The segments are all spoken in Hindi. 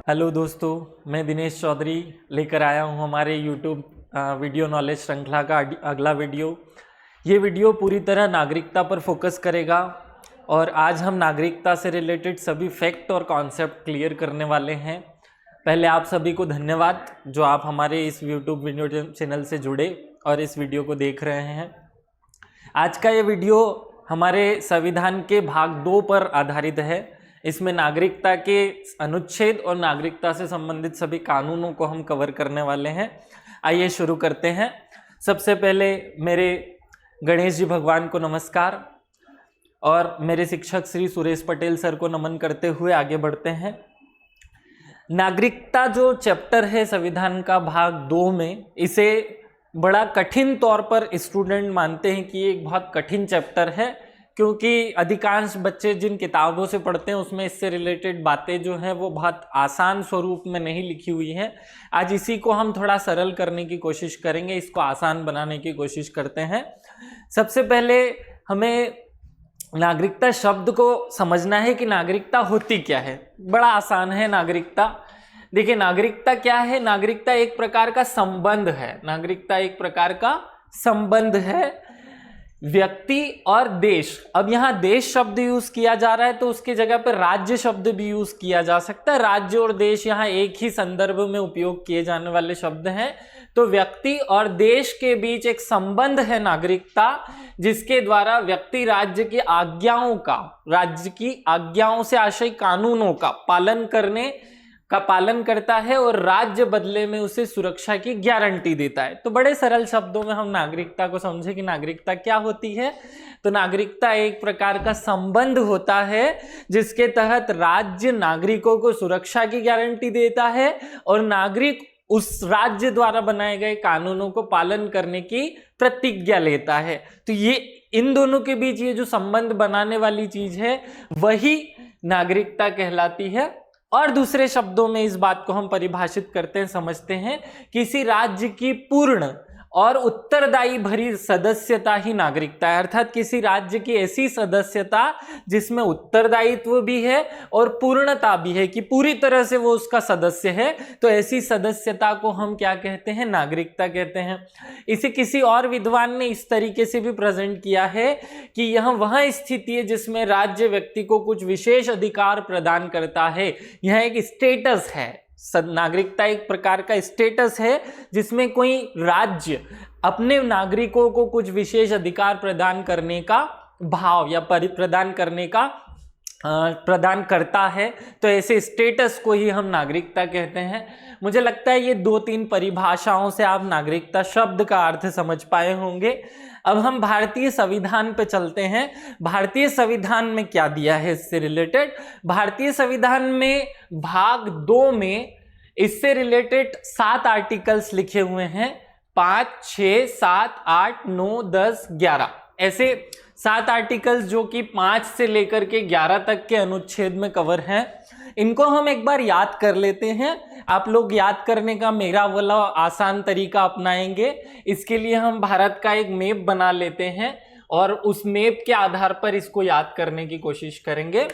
हेलो दोस्तों, मैं दिनेश चौधरी लेकर आया हूं हमारे YouTube वीडियो नॉलेज श्रृंखला का अगला वीडियो। ये वीडियो पूरी तरह नागरिकता पर फोकस करेगा और आज हम नागरिकता से रिलेटेड सभी फैक्ट और कॉन्सेप्ट क्लियर करने वाले हैं। पहले आप सभी को धन्यवाद जो आप हमारे इस YouTube वीडियो चैनल से जुड़े और इस वीडियो को देख रहे हैं। आज का ये वीडियो हमारे संविधान के भाग 2 पर आधारित है। इसमें नागरिकता के अनुच्छेद और नागरिकता से संबंधित सभी कानूनों को हम कवर करने वाले हैं। आइए शुरू करते हैं। सबसे पहले मेरे गणेश जी भगवान को नमस्कार और मेरे शिक्षक श्री सुरेश पटेल सर को नमन करते हुए आगे बढ़ते हैं। नागरिकता जो चैप्टर है संविधान का भाग 2 में, इसे बड़ा कठिन तौर पर स्टूडेंट मानते हैं कि ये एक बहुत कठिन चैप्टर है, क्योंकि अधिकांश बच्चे जिन किताबों से पढ़ते हैं उसमें इससे रिलेटेड बातें जो हैं वो बहुत आसान स्वरूप में नहीं लिखी हुई हैं। आज इसी को हम थोड़ा सरल करने की कोशिश करेंगे, इसको आसान बनाने की कोशिश करते हैं। सबसे पहले हमें नागरिकता शब्द को समझना है कि नागरिकता होती क्या है। बड़ा आसान है नागरिकता। देखिए, नागरिकता क्या है? नागरिकता एक प्रकार का संबंध है। नागरिकता एक प्रकार का संबंध है व्यक्ति और देश। अब यहाँ देश शब्द यूज किया जा रहा है तो उसकी जगह पर राज्य शब्द भी यूज किया जा सकता है। राज्य और देश यहाँ एक ही संदर्भ में उपयोग किए जाने वाले शब्द हैं। तो व्यक्ति और देश के बीच एक संबंध है नागरिकता, जिसके द्वारा व्यक्ति राज्य की आज्ञाओं से आशय कानूनों का पालन करता है और राज्य बदले में उसे सुरक्षा की गारंटी देता है। तो बड़े सरल शब्दों में हम नागरिकता को समझे कि नागरिकता क्या होती है। तो नागरिकता एक प्रकार का संबंध होता है जिसके तहत राज्य नागरिकों को सुरक्षा की गारंटी देता है और नागरिक उस राज्य द्वारा बनाए गए कानूनों को पालन करने की प्रतिज्ञा लेता है। तो ये इन दोनों के बीच ये जो संबंध बनाने वाली चीज है वही नागरिकता कहलाती है। और दूसरे शब्दों में इस बात को हम परिभाषित करते हैं, समझते हैं, किसी राज्य की पूर्ण और उत्तरदायी भरी सदस्यता ही नागरिकता है। अर्थात किसी राज्य की ऐसी सदस्यता जिसमें उत्तरदायित्व भी है और पूर्णता भी है कि पूरी तरह से वो उसका सदस्य है। तो ऐसी सदस्यता को हम क्या कहते हैं? नागरिकता कहते हैं। इसे किसी और विद्वान ने इस तरीके से भी प्रेजेंट किया है कि यह वह स्थिति है जिसमें राज्य व्यक्ति को कुछ विशेष अधिकार प्रदान करता है। यह एक स्टेटस है। नागरिकता एक प्रकार का स्टेटस है जिसमें कोई राज्य अपने नागरिकों को कुछ विशेष अधिकार प्रदान करने का भाव या प्रदान करता है। तो ऐसे स्टेटस को ही हम नागरिकता कहते हैं। मुझे लगता है ये 2-3 परिभाषाओं से आप नागरिकता शब्द का अर्थ समझ पाए होंगे। अब हम भारतीय संविधान पे चलते हैं। भारतीय संविधान में क्या दिया है इससे रिलेटेड? भारतीय संविधान में भाग 2 में इससे रिलेटेड 7 आर्टिकल्स लिखे हुए हैं। 5, 6, 7, 8, 9, 10, 11 ऐसे 7 आर्टिकल्स जो कि 5 से लेकर के 11 तक के अनुच्छेद में कवर हैं। इनको हम एक बार याद कर लेते हैं। आप लोग याद करने का मेरा वाला आसान तरीका अपनाएंगे। इसके लिए हम भारत का एक मैप बना लेते हैं और उस मैप के आधार पर इसको याद करने की कोशिश करेंगे।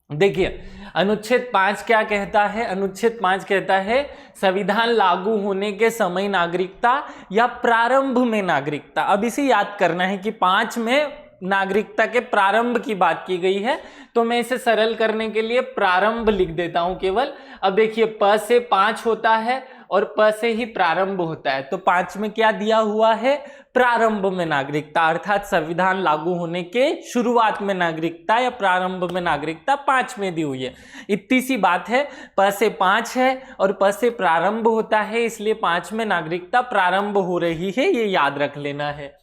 देखिए, अनुच्छेद 5 क्या कहता है? अनुच्छेद 5 कहता है संविधान लागू होने के समय नागरिकता या प्रारंभ में नागरिकता। अब इसे याद करना है कि 5 में नागरिकता के प्रारंभ की बात की गई है, तो मैं इसे सरल करने के लिए प्रारंभ लिख देता हूं केवल। अब देखिए, प से 5 होता है और प से ही प्रारंभ होता है। तो 5 में क्या दिया हुआ है? प्रारंभ में नागरिकता, अर्थात संविधान लागू होने के शुरुआत में नागरिकता या प्रारंभ में नागरिकता 5 में दी हुई है। इतनी सी बात है। प से 5 है और प से प्रारंभ होता है, इसलिए 5 में नागरिकता प्रारंभ हो रही है, ये याद रख लेना है।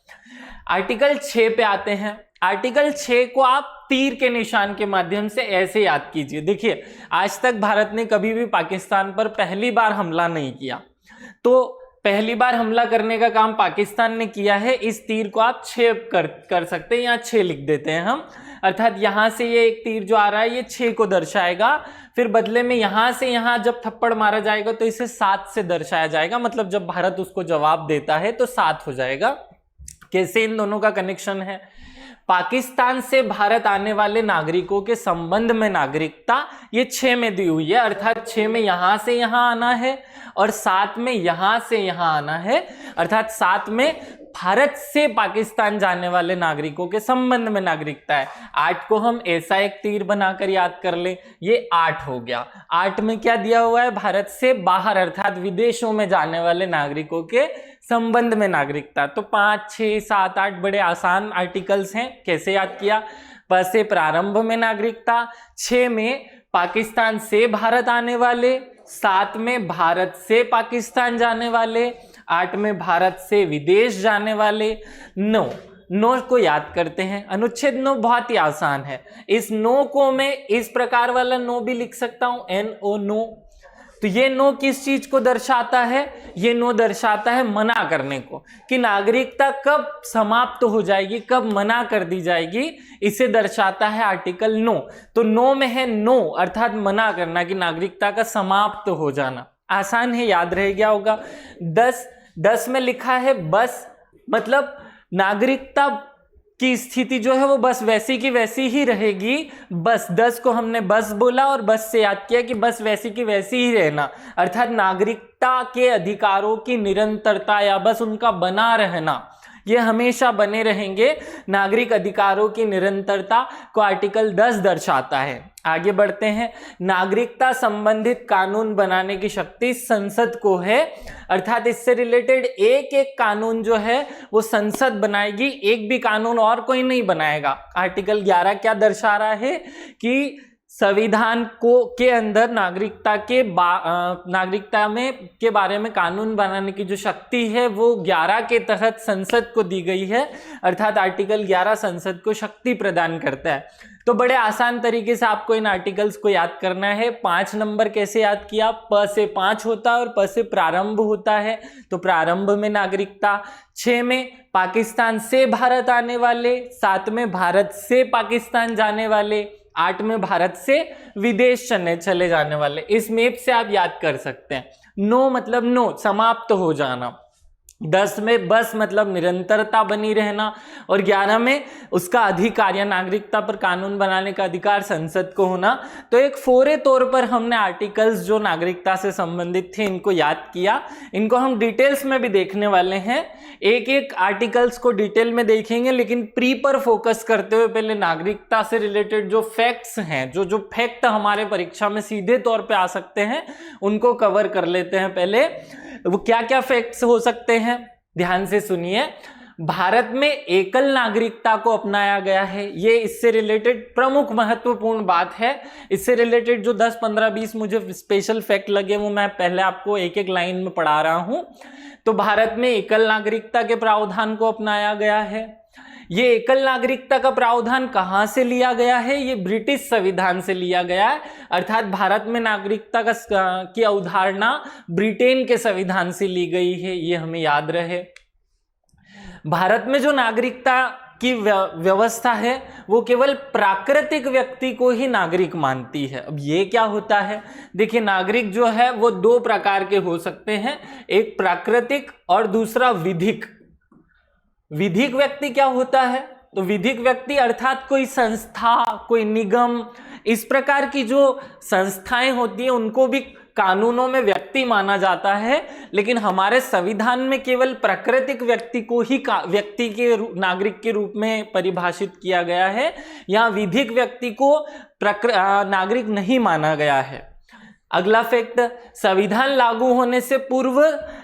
आर्टिकल 6 पे आते हैं। आर्टिकल 6 को आप तीर के निशान के माध्यम से ऐसे याद कीजिए। देखिए, आज तक भारत ने कभी भी पाकिस्तान पर पहली बार हमला नहीं किया, तो पहली बार हमला करने का काम पाकिस्तान ने किया है। इस तीर को आप 6 कर सकते हैं, यहाँ 6 लिख देते हैं हम। अर्थात यहाँ से ये एक तीर जो आ रहा है ये 6 को दर्शाएगा। फिर बदले में यहाँ से यहाँ जब थप्पड़ मारा जाएगा तो इसे 7 से दर्शाया जाएगा। मतलब जब भारत उसको जवाब देता है तो 7 हो जाएगा। कैसे इन दोनों का कनेक्शन है? पाकिस्तान से भारत आने वाले नागरिकों के संबंध में नागरिकता ये 6 में दी हुई है, अर्थात 6 में यहां से यहां आना है और 7 में यहां से यहां आना है, अर्थात 7 में भारत से पाकिस्तान जाने वाले नागरिकों के संबंध में नागरिकता है। 8 को हम ऐसा एक तीर बनाकर याद कर लें, ये 8 हो गया। 8 में क्या दिया हुआ है? भारत से बाहर अर्थात विदेशों में जाने वाले नागरिकों के संबंध में नागरिकता। तो 5, 6, 7, 8 बड़े आसान आर्टिकल्स हैं। कैसे याद किया? प से प्रारंभ में नागरिकता, 6 में पाकिस्तान से भारत आने वाले, 7 में भारत से पाकिस्तान जाने वाले, 8 में भारत से विदेश जाने वाले, 9 को याद करते हैं। अनुच्छेद 9 बहुत ही आसान है। इस 9 को मैं इस प्रकार वाला 9 भी लिख सकता हूं, NO, नो। तो ये 9 किस चीज को दर्शाता है? ये 9 दर्शाता है मना करने को, कि नागरिकता कब समाप्त हो जाएगी, कब मना कर दी जाएगी, इसे दर्शाता है आर्टिकल 9। तो 9 में है नो, अर्थात मना करना, कि नागरिकता का समाप्त हो जाना। आसान है, याद रह गया होगा। 10 में लिखा है बस, मतलब नागरिकता की स्थिति जो है वो बस वैसी की वैसी ही रहेगी। बस 10 को हमने बस बोला और बस से याद किया कि बस वैसी की वैसी ही रहना, अर्थात नागरिकता के अधिकारों की निरंतरता या बस उनका बना रहना, ये हमेशा बने रहेंगे। नागरिक अधिकारों की निरंतरता को आर्टिकल 10 दर्शाता है। आगे बढ़ते हैं। नागरिकता संबंधित कानून बनाने की शक्ति संसद को है, अर्थात इससे रिलेटेड एक एक कानून जो है वो संसद बनाएगी, एक भी कानून और कोई नहीं बनाएगा। आर्टिकल 11 क्या दर्शा रहा है? कि संविधान को के अंदर नागरिकता के बारे में कानून बनाने की जो शक्ति है वो 11 के तहत संसद को दी गई है, अर्थात आर्टिकल 11 संसद को शक्ति प्रदान करता है। तो बड़े आसान तरीके से आपको इन आर्टिकल्स को याद करना है। 5 नंबर कैसे याद किया? प से 5 होता है और प से प्रारंभ होता है, तो प्रारंभ में नागरिकता। 6 में पाकिस्तान से भारत आने वाले, 7 में भारत से पाकिस्तान जाने वाले, 8 में भारत से विदेश चले जाने वाले। इस मैप से आप याद कर सकते हैं। 9 मतलब नो, समाप्त हो जाना। 10 में बस मतलब निरंतरता बनी रहना, और 11 में उसका अधिकार या नागरिकता पर कानून बनाने का अधिकार संसद को होना। तो एक फोरे तौर पर हमने आर्टिकल्स जो नागरिकता से संबंधित थे इनको याद किया। इनको हम डिटेल्स में भी देखने वाले हैं, एक एक आर्टिकल्स को डिटेल में देखेंगे, लेकिन प्री पर फोकस करते हुए पहले नागरिकता से रिलेटेड जो फैक्ट्स हैं, जो फैक्ट हमारे परीक्षा में सीधे तौर पे आ सकते हैं, उनको कवर कर लेते हैं। पहले वो क्या क्या फैक्ट्स हो सकते हैं, ध्यान से सुनिए। भारत में एकल नागरिकता को अपनाया गया है, ये इससे रिलेटेड प्रमुख महत्वपूर्ण बात है। इससे रिलेटेड जो 10, 15, 20 मुझे स्पेशल फैक्ट लगे वो मैं पहले आपको एक एक लाइन में पढ़ा रहा हूं। तो भारत में एकल नागरिकता के प्रावधान को अपनाया गया है। ये एकल नागरिकता का प्रावधान कहां से लिया गया है? ये ब्रिटिश संविधान से लिया गया है, अर्थात भारत में नागरिकता की अवधारणा ब्रिटेन के संविधान से ली गई है, ये हमें याद रहे। भारत में जो नागरिकता की व्यवस्था है वो केवल प्राकृतिक व्यक्ति को ही नागरिक मानती है। अब ये क्या होता है? देखिए, नागरिक जो है वो 2 प्रकार के हो सकते हैं, एक प्राकृतिक और दूसरा विधिक। विधिक व्यक्ति क्या होता है? तो विधिक व्यक्ति अर्थात कोई संस्था, कोई निगम, इस प्रकार की जो संस्थाएं होती हैं उनको भी कानूनों में व्यक्ति माना जाता है, लेकिन हमारे संविधान में केवल प्राकृतिक व्यक्ति को ही व्यक्ति के नागरिक के रूप में परिभाषित किया गया है। यहाँ विधिक व्यक्ति को नागरिक नहीं माना गया है। अगला फैक्ट, संविधान लागू होने से पूर्व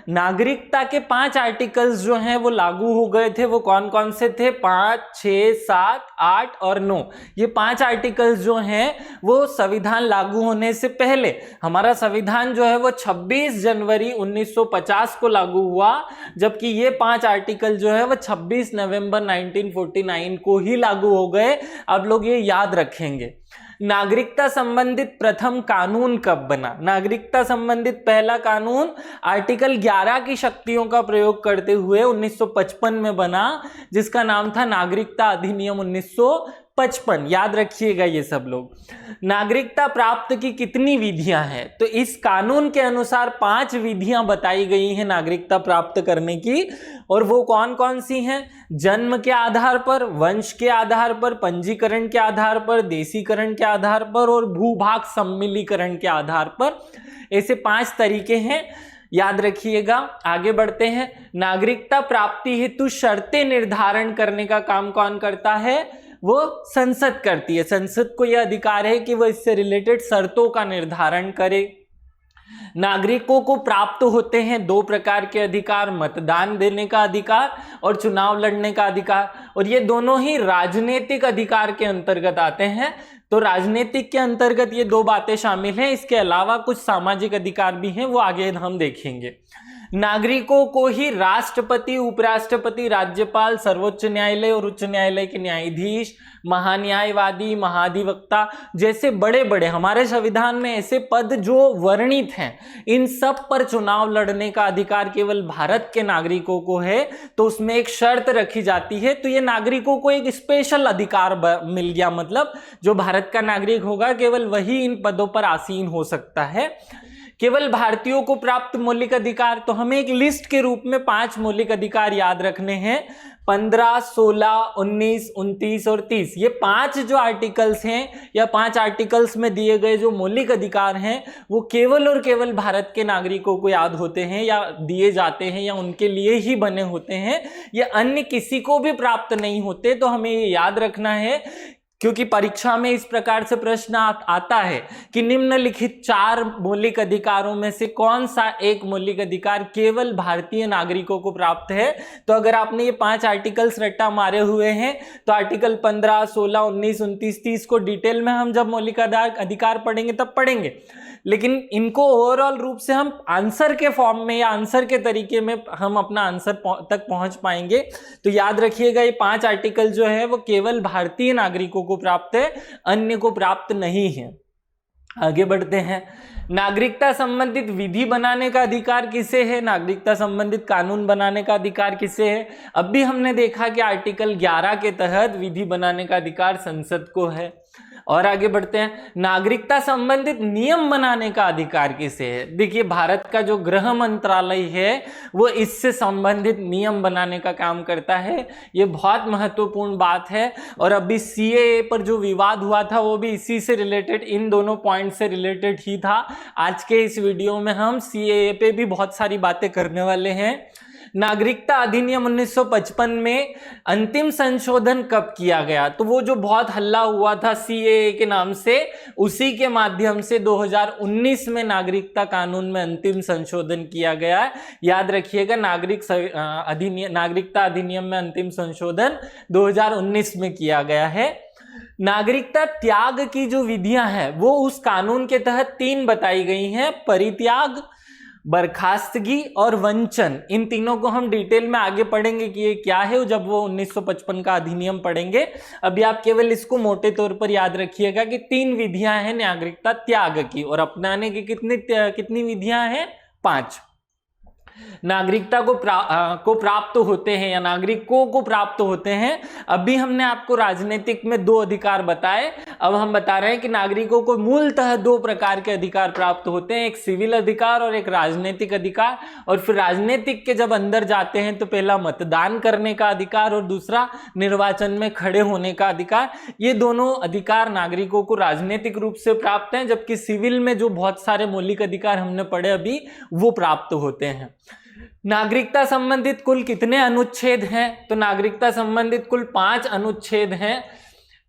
नागरिकता के 5 आर्टिकल्स जो हैं वो लागू हो गए थे। वो कौन कौन से थे? 5, 6, 7, 8 और 9। ये 5 आर्टिकल्स जो हैं वो संविधान लागू होने से पहले, हमारा संविधान जो है वो 26 जनवरी 1950 को लागू हुआ, जबकि ये 5 आर्टिकल जो है वो 26 नवंबर 1949 को ही लागू हो गए। अब लोग ये याद रखेंगे। नागरिकता संबंधित प्रथम कानून कब बना? नागरिकता संबंधित पहला कानून आर्टिकल 11 की शक्तियों का प्रयोग करते हुए 1955 में बना, जिसका नाम था नागरिकता अधिनियम 1955। 55, याद रखिएगा ये सब लोग। नागरिकता प्राप्त की कितनी विधियां हैं? तो इस कानून के अनुसार 5 विधियां बताई गई हैं नागरिकता प्राप्त करने की, और वो कौन कौन सी हैं? जन्म के आधार पर, वंश के आधार पर, पंजीकरण के आधार पर, देशीकरण के आधार पर और भूभाग सम्मिलीकरण के आधार पर। ऐसे 5 तरीके हैं, याद रखिएगा। आगे बढ़ते हैं। नागरिकता प्राप्ति हेतु शर्तें निर्धारण करने का काम कौन करता है? वो संसद करती है। संसद को यह अधिकार है कि वो इससे रिलेटेड शर्तों का निर्धारण करे। नागरिकों को प्राप्त होते हैं 2 प्रकार के अधिकार, मतदान देने का अधिकार और चुनाव लड़ने का अधिकार, और ये दोनों ही राजनीतिक अधिकार के अंतर्गत आते हैं। तो राजनीतिक के अंतर्गत ये 2 बातें शामिल हैं। इसके अलावा कुछ सामाजिक अधिकार भी हैं, वो आगे हम देखेंगे। नागरिकों को ही राष्ट्रपति, उपराष्ट्रपति, राज्यपाल, सर्वोच्च न्यायालय और उच्च न्यायालय के न्यायाधीश, महान्यायवादी, महाधिवक्ता जैसे बड़े बड़े हमारे संविधान में ऐसे पद जो वर्णित हैं, इन सब पर चुनाव लड़ने का अधिकार केवल भारत के नागरिकों को है। तो उसमें एक शर्त रखी जाती है, तो ये नागरिकों को एक स्पेशल अधिकार मिल गया, मतलब जो भारत का नागरिक होगा केवल वही इन पदों पर आसीन हो सकता है। केवल भारतीयों को प्राप्त मौलिक अधिकार, तो हमें एक लिस्ट के रूप में 5 मौलिक अधिकार याद रखने हैं। 15, 16, 19, 29 और 30, ये 5 जो आर्टिकल्स हैं या 5 आर्टिकल्स में दिए गए जो मौलिक अधिकार हैं, वो केवल और केवल भारत के नागरिकों को याद होते हैं या दिए जाते हैं या उनके लिए ही बने होते हैं, ये अन्य किसी को भी प्राप्त नहीं होते। तो हमें ये याद रखना है, क्योंकि परीक्षा में इस प्रकार से प्रश्न आता है कि निम्नलिखित 4 मौलिक अधिकारों में से कौन सा एक मौलिक अधिकार केवल भारतीय नागरिकों को प्राप्त है। तो अगर आपने ये 5 आर्टिकल्स रट्टा मारे हुए हैं, तो आर्टिकल 15, 16, 19, 29, 30 को डिटेल में हम जब मौलिक अधिकार पढ़ेंगे तब पढ़ेंगे, लेकिन इनको ओवरऑल रूप से हम आंसर के फॉर्म में या आंसर के तरीके में हम अपना आंसर तक पहुंच पाएंगे। तो याद रखिएगा, ये 5 आर्टिकल जो है वो केवल भारतीय नागरिकों को प्राप्त है, अन्य को प्राप्त नहीं है। आगे बढ़ते हैं। नागरिकता संबंधित विधि बनाने का अधिकार किसे है? नागरिकता संबंधित कानून बनाने का अधिकार किसे है? अब भी हमने देखा कि आर्टिकल 11 के तहत विधि बनाने का अधिकार संसद को है। और आगे बढ़ते हैं। नागरिकता संबंधित नियम बनाने का अधिकार किसे है? देखिए, भारत का जो गृह मंत्रालय है वो इससे संबंधित नियम बनाने का काम करता है। ये बहुत महत्वपूर्ण बात है। और अभी सीएए पर जो विवाद हुआ था वो भी इसी से रिलेटेड, इन दोनों पॉइंट से रिलेटेड ही था। आज के इस वीडियो में हम सीएए पे भी बहुत सारी बातें करने वाले हैं। नागरिकता अधिनियम 1955 में अंतिम संशोधन कब किया गया? तो वो जो बहुत हल्ला हुआ था सीएए के नाम से, उसी के माध्यम से 2019 में नागरिकता कानून में अंतिम संशोधन किया गया। याद रखिएगा, नागरिकता अधिनियम में अंतिम संशोधन 2019 में किया गया है। नागरिकता त्याग की जो विधियां हैं वो उस कानून के तहत 3 बताई गई हैं: परित्याग, बर्खास्तगी और वंचन। इन तीनों को हम डिटेल में आगे पढ़ेंगे कि ये क्या है जब वो 1955 का अधिनियम पढ़ेंगे। अभी आप केवल इसको मोटे तौर पर याद रखिएगा कि 3 विधियां हैं नागरिकता त्याग की, और अपनाने की कितनी विधियां हैं? 5। नागरिकता को प्राप्त होते हैं या नागरिकों को प्राप्त होते हैं। अभी हमने आपको राजनीतिक में 2 अधिकार बताए, अब हम बता रहे हैं कि नागरिकों को मूलतः 2 प्रकार के अधिकार प्राप्त होते हैं, एक सिविल अधिकार और एक राजनीतिक अधिकार। और फिर राजनीतिक के जब अंदर जाते हैं तो पहला मतदान करने का अधिकार और दूसरा निर्वाचन में खड़े होने का अधिकार। ये दोनों अधिकार नागरिकों को राजनीतिक रूप से प्राप्त हैं, जबकि सिविल में जो बहुत सारे मौलिक अधिकार हमने पढ़े अभी वो प्राप्त होते हैं। नागरिकता संबंधित कुल कितने अनुच्छेद हैं? तो नागरिकता संबंधित कुल 5 अनुच्छेद हैं।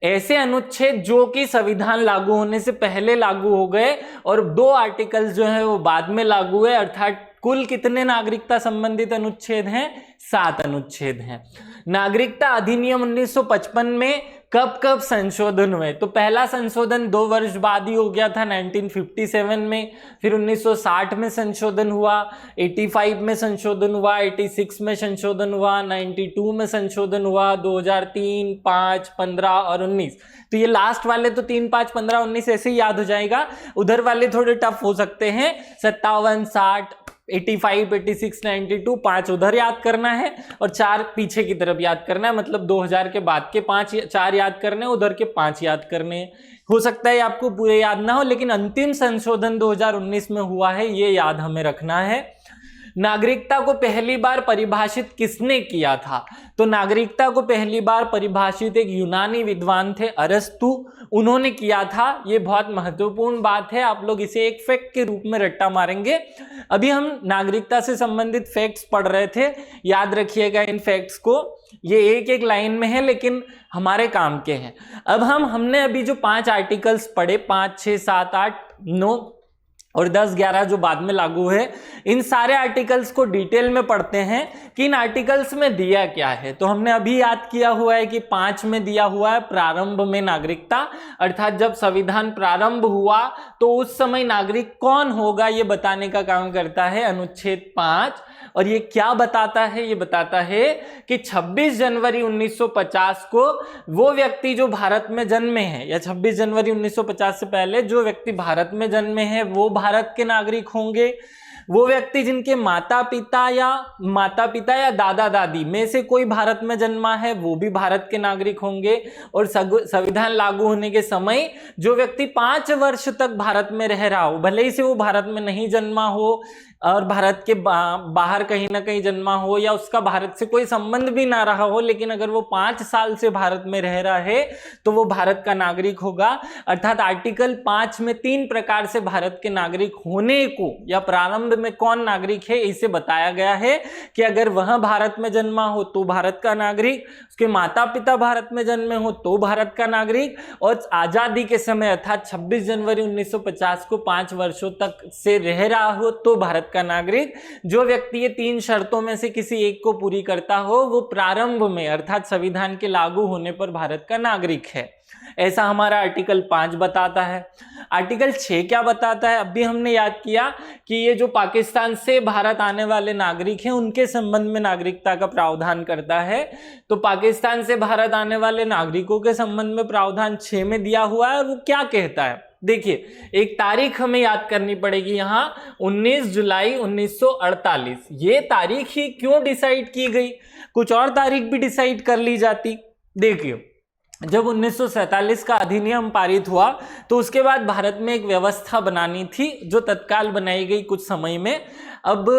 ऐसे अनुच्छेद जो कि संविधान लागू होने से पहले लागू हो गए और 2 आर्टिकल्स जो है वो बाद में लागू हुए, अर्थात कुल कितने नागरिकता संबंधित अनुच्छेद हैं? 7 अनुच्छेद हैं। नागरिकता अधिनियम 1955 में कब संशोधन हुए? तो पहला संशोधन 2 वर्ष बाद ही हो गया था 1957 में, फिर 1960 में संशोधन हुआ, 85 में संशोधन हुआ, 86 में संशोधन हुआ, 92 में संशोधन हुआ, 2003, 5, 15 और 19। तो ये लास्ट वाले तो 3, 5, 15, 19 ऐसे ही याद हो जाएगा, उधर वाले थोड़े टफ हो सकते हैं। 57, 60, 85, 86, 92, 5 उधर याद करना है और 4 पीछे की तरफ याद करना है, मतलब 2000 के बाद के 4 याद करने, उधर के 5 याद करने। हो सकता है आपको पूरे याद ना हो, लेकिन अंतिम संशोधन 2019 में हुआ है, ये याद हमें रखना है। नागरिकता को पहली बार परिभाषित किसने किया था? तो नागरिकता को पहली बार परिभाषित एक यूनानी विद्वान थे, अरस्तु, उन्होंने किया था। ये बहुत महत्वपूर्ण बात है, आप लोग इसे एक फैक्ट के रूप में रट्टा मारेंगे। अभी हम नागरिकता से संबंधित फैक्ट्स पढ़ रहे थे, याद रखिएगा इन फैक्ट्स को, ये एक एक लाइन में है लेकिन हमारे काम के हैं। अब हमने अभी जो 5 आर्टिकल्स पढ़े, 5, 6, 7, 8, 9 और 10, 11 जो बाद में लागू है, इन सारे आर्टिकल्स को डिटेल में पढ़ते हैं कि इन आर्टिकल्स में दिया क्या है। तो हमने अभी याद किया हुआ है कि 5 में दिया हुआ है प्रारंभ में नागरिकता, अर्थात जब संविधान प्रारंभ हुआ तो उस समय नागरिक कौन होगा ये बताने का काम करता है अनुच्छेद 5। और ये क्या बताता है? ये बताता है कि 26 जनवरी 1950 को वो व्यक्ति जो भारत में जन्मे हैं, या 26 जनवरी 1950 से पहले जो व्यक्ति भारत में जन्मे हैं वो भारत के नागरिक होंगे। वो व्यक्ति जिनके माता पिता या दादा दादी में से कोई भारत में जन्मा है वो भी भारत के नागरिक होंगे। और संविधान लागू होने के समय जो व्यक्ति 5 वर्ष तक भारत में रह रहा हो, भले ही से वो भारत में नहीं जन्मा हो और भारत के बाहर कहीं ना कहीं जन्मा हो, या उसका भारत से कोई संबंध भी ना रहा हो, लेकिन अगर वो 5 साल से भारत में रह रहा है तो वो भारत का नागरिक होगा। अर्थात आर्टिकल 5 में 3 प्रकार से भारत के नागरिक होने को, या प्रारंभ में कौन नागरिक है इसे बताया गया है कि अगर वह भारत में जन्मा हो तो भारत का नागरिक, उसके माता पिता भारत में जन्मे हो तो भारत का नागरिक, और आजादी के समय अर्थात 26 जनवरी 1950 को 5 वर्षों तक से रह रहा हो तो भारत का नागरिक। जो व्यक्ति ये 3 शर्तों में से किसी एक को पूरी करता हो वो प्रारंभ में अर्थात संविधान के लागू होने पर भारत का नागरिक है। ऐसा हमारा आर्टिकल 5 बताता है। आर्टिकल 6 क्या बताता है? अभी हमने याद किया कि ये जो पाकिस्तान से भारत आने वाले नागरिक हैं उनके संबंध में नागरिकता का प्रावधान करता है। तो पाकिस्तान से भारत आने वाले नागरिकों के संबंध में प्रावधान 6 में दिया हुआ है। और वो क्या कहता है? देखिए, एक तारीख हमें याद करनी पड़ेगी यहाँ, 19 जुलाई 1948। ये तारीख ही क्यों डिसाइड की गई? कुछ और तारीख भी डिसाइड कर ली जाती। देखिए, जब 1947 का अधिनियम पारित हुआ तो उसके बाद भारत में एक व्यवस्था बनानी थी जो तत्काल बनाई गई कुछ समय में। अब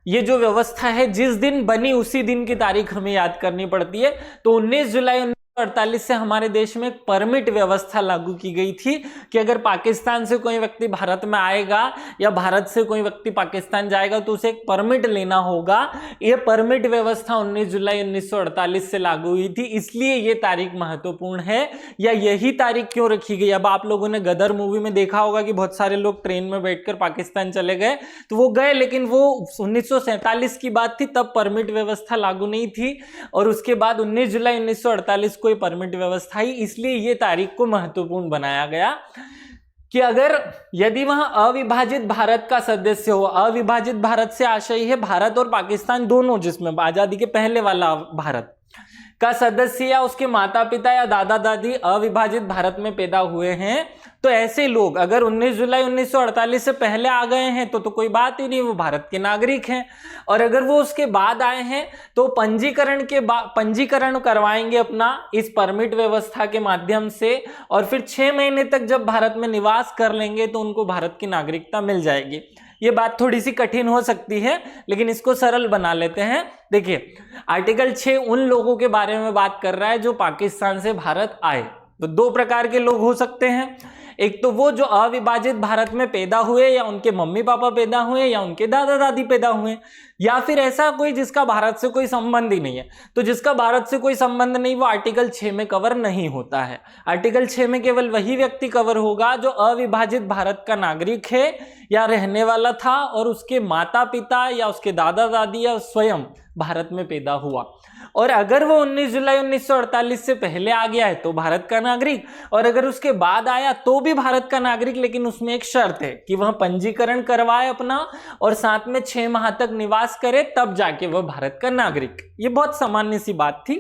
ये जो व्यवस्था है जिस दिन बनी उसी दिन की तारीख हमें याद करनी पड़ती है। तो 19 जुलाई 1948 से हमारे देश में एक परमिट व्यवस्था लागू की गई थी कि अगर पाकिस्तान से कोई व्यक्ति भारत में आएगा या भारत से कोई व्यक्ति पाकिस्तान जाएगा तो उसे एक परमिट लेना होगा। यह परमिट व्यवस्था 19 जुलाई 1948 से लागू हुई थी, इसलिए ये तारीख महत्वपूर्ण है। या यही तारीख क्यों रखी गई? अब आप लोगों ने गदर मूवी में देखा होगा कि बहुत सारे लोग ट्रेन में बैठकर पाकिस्तान चले गए, तो वो गए, लेकिन वो 1947 की बात थी, तब परमिट व्यवस्था लागू नहीं थी। और उसके बाद 19 जुलाई 1948 को परमिट व्यवस्था ही, इसलिए ये तारीख को महत्वपूर्ण बनाया गया कि अगर यदि वह अविभाजित भारत का सदस्य हो, अविभाजित भारत से आशय है भारत और पाकिस्तान दोनों, जिसमें आजादी के पहले वाला भारत का सदस्य या उसके माता पिता या दादा दादी अविभाजित भारत में पैदा हुए हैं, तो ऐसे लोग अगर 19 जुलाई 1948 से पहले आ गए हैं तो कोई बात ही नहीं, वो भारत के नागरिक हैं। और अगर वो उसके बाद आए हैं तो पंजीकरण करवाएंगे अपना इस परमिट व्यवस्था के माध्यम से, और फिर 6 महीने तक जब भारत में निवास कर लेंगे तो उनको भारत की नागरिकता मिल जाएगी। ये बात थोड़ी सी कठिन हो सकती है लेकिन इसको सरल बना लेते हैं। देखिए, आर्टिकल 6 उन लोगों के बारे में बात कर रहा है जो पाकिस्तान से भारत आए। तो 2 प्रकार के लोग हो सकते हैं, एक तो वो जो अविभाजित भारत में पैदा हुए, या उनके मम्मी पापा पैदा हुए, या उनके दादा दादी पैदा हुए, या फिर ऐसा कोई जिसका भारत से कोई संबंध ही नहीं है। तो जिसका भारत से कोई संबंध नहीं वो आर्टिकल 6 में कवर नहीं होता है। आर्टिकल 6 में केवल वही व्यक्ति कवर होगा जो अविभाजित भारत का नागरिक है या रहने वाला था और उसके माता पिता या उसके दादा दादी या स्वयं भारत में पैदा हुआ। और अगर वो 19 जुलाई 1948 से पहले आ गया है तो भारत का नागरिक, और अगर उसके बाद आया तो भी भारत का नागरिक, लेकिन उसमें एक शर्त है कि वह पंजीकरण करवाए अपना और साथ में 6 माह तक निवास करे, तब जाके वह भारत का नागरिक। ये बहुत सामान्य सी बात थी।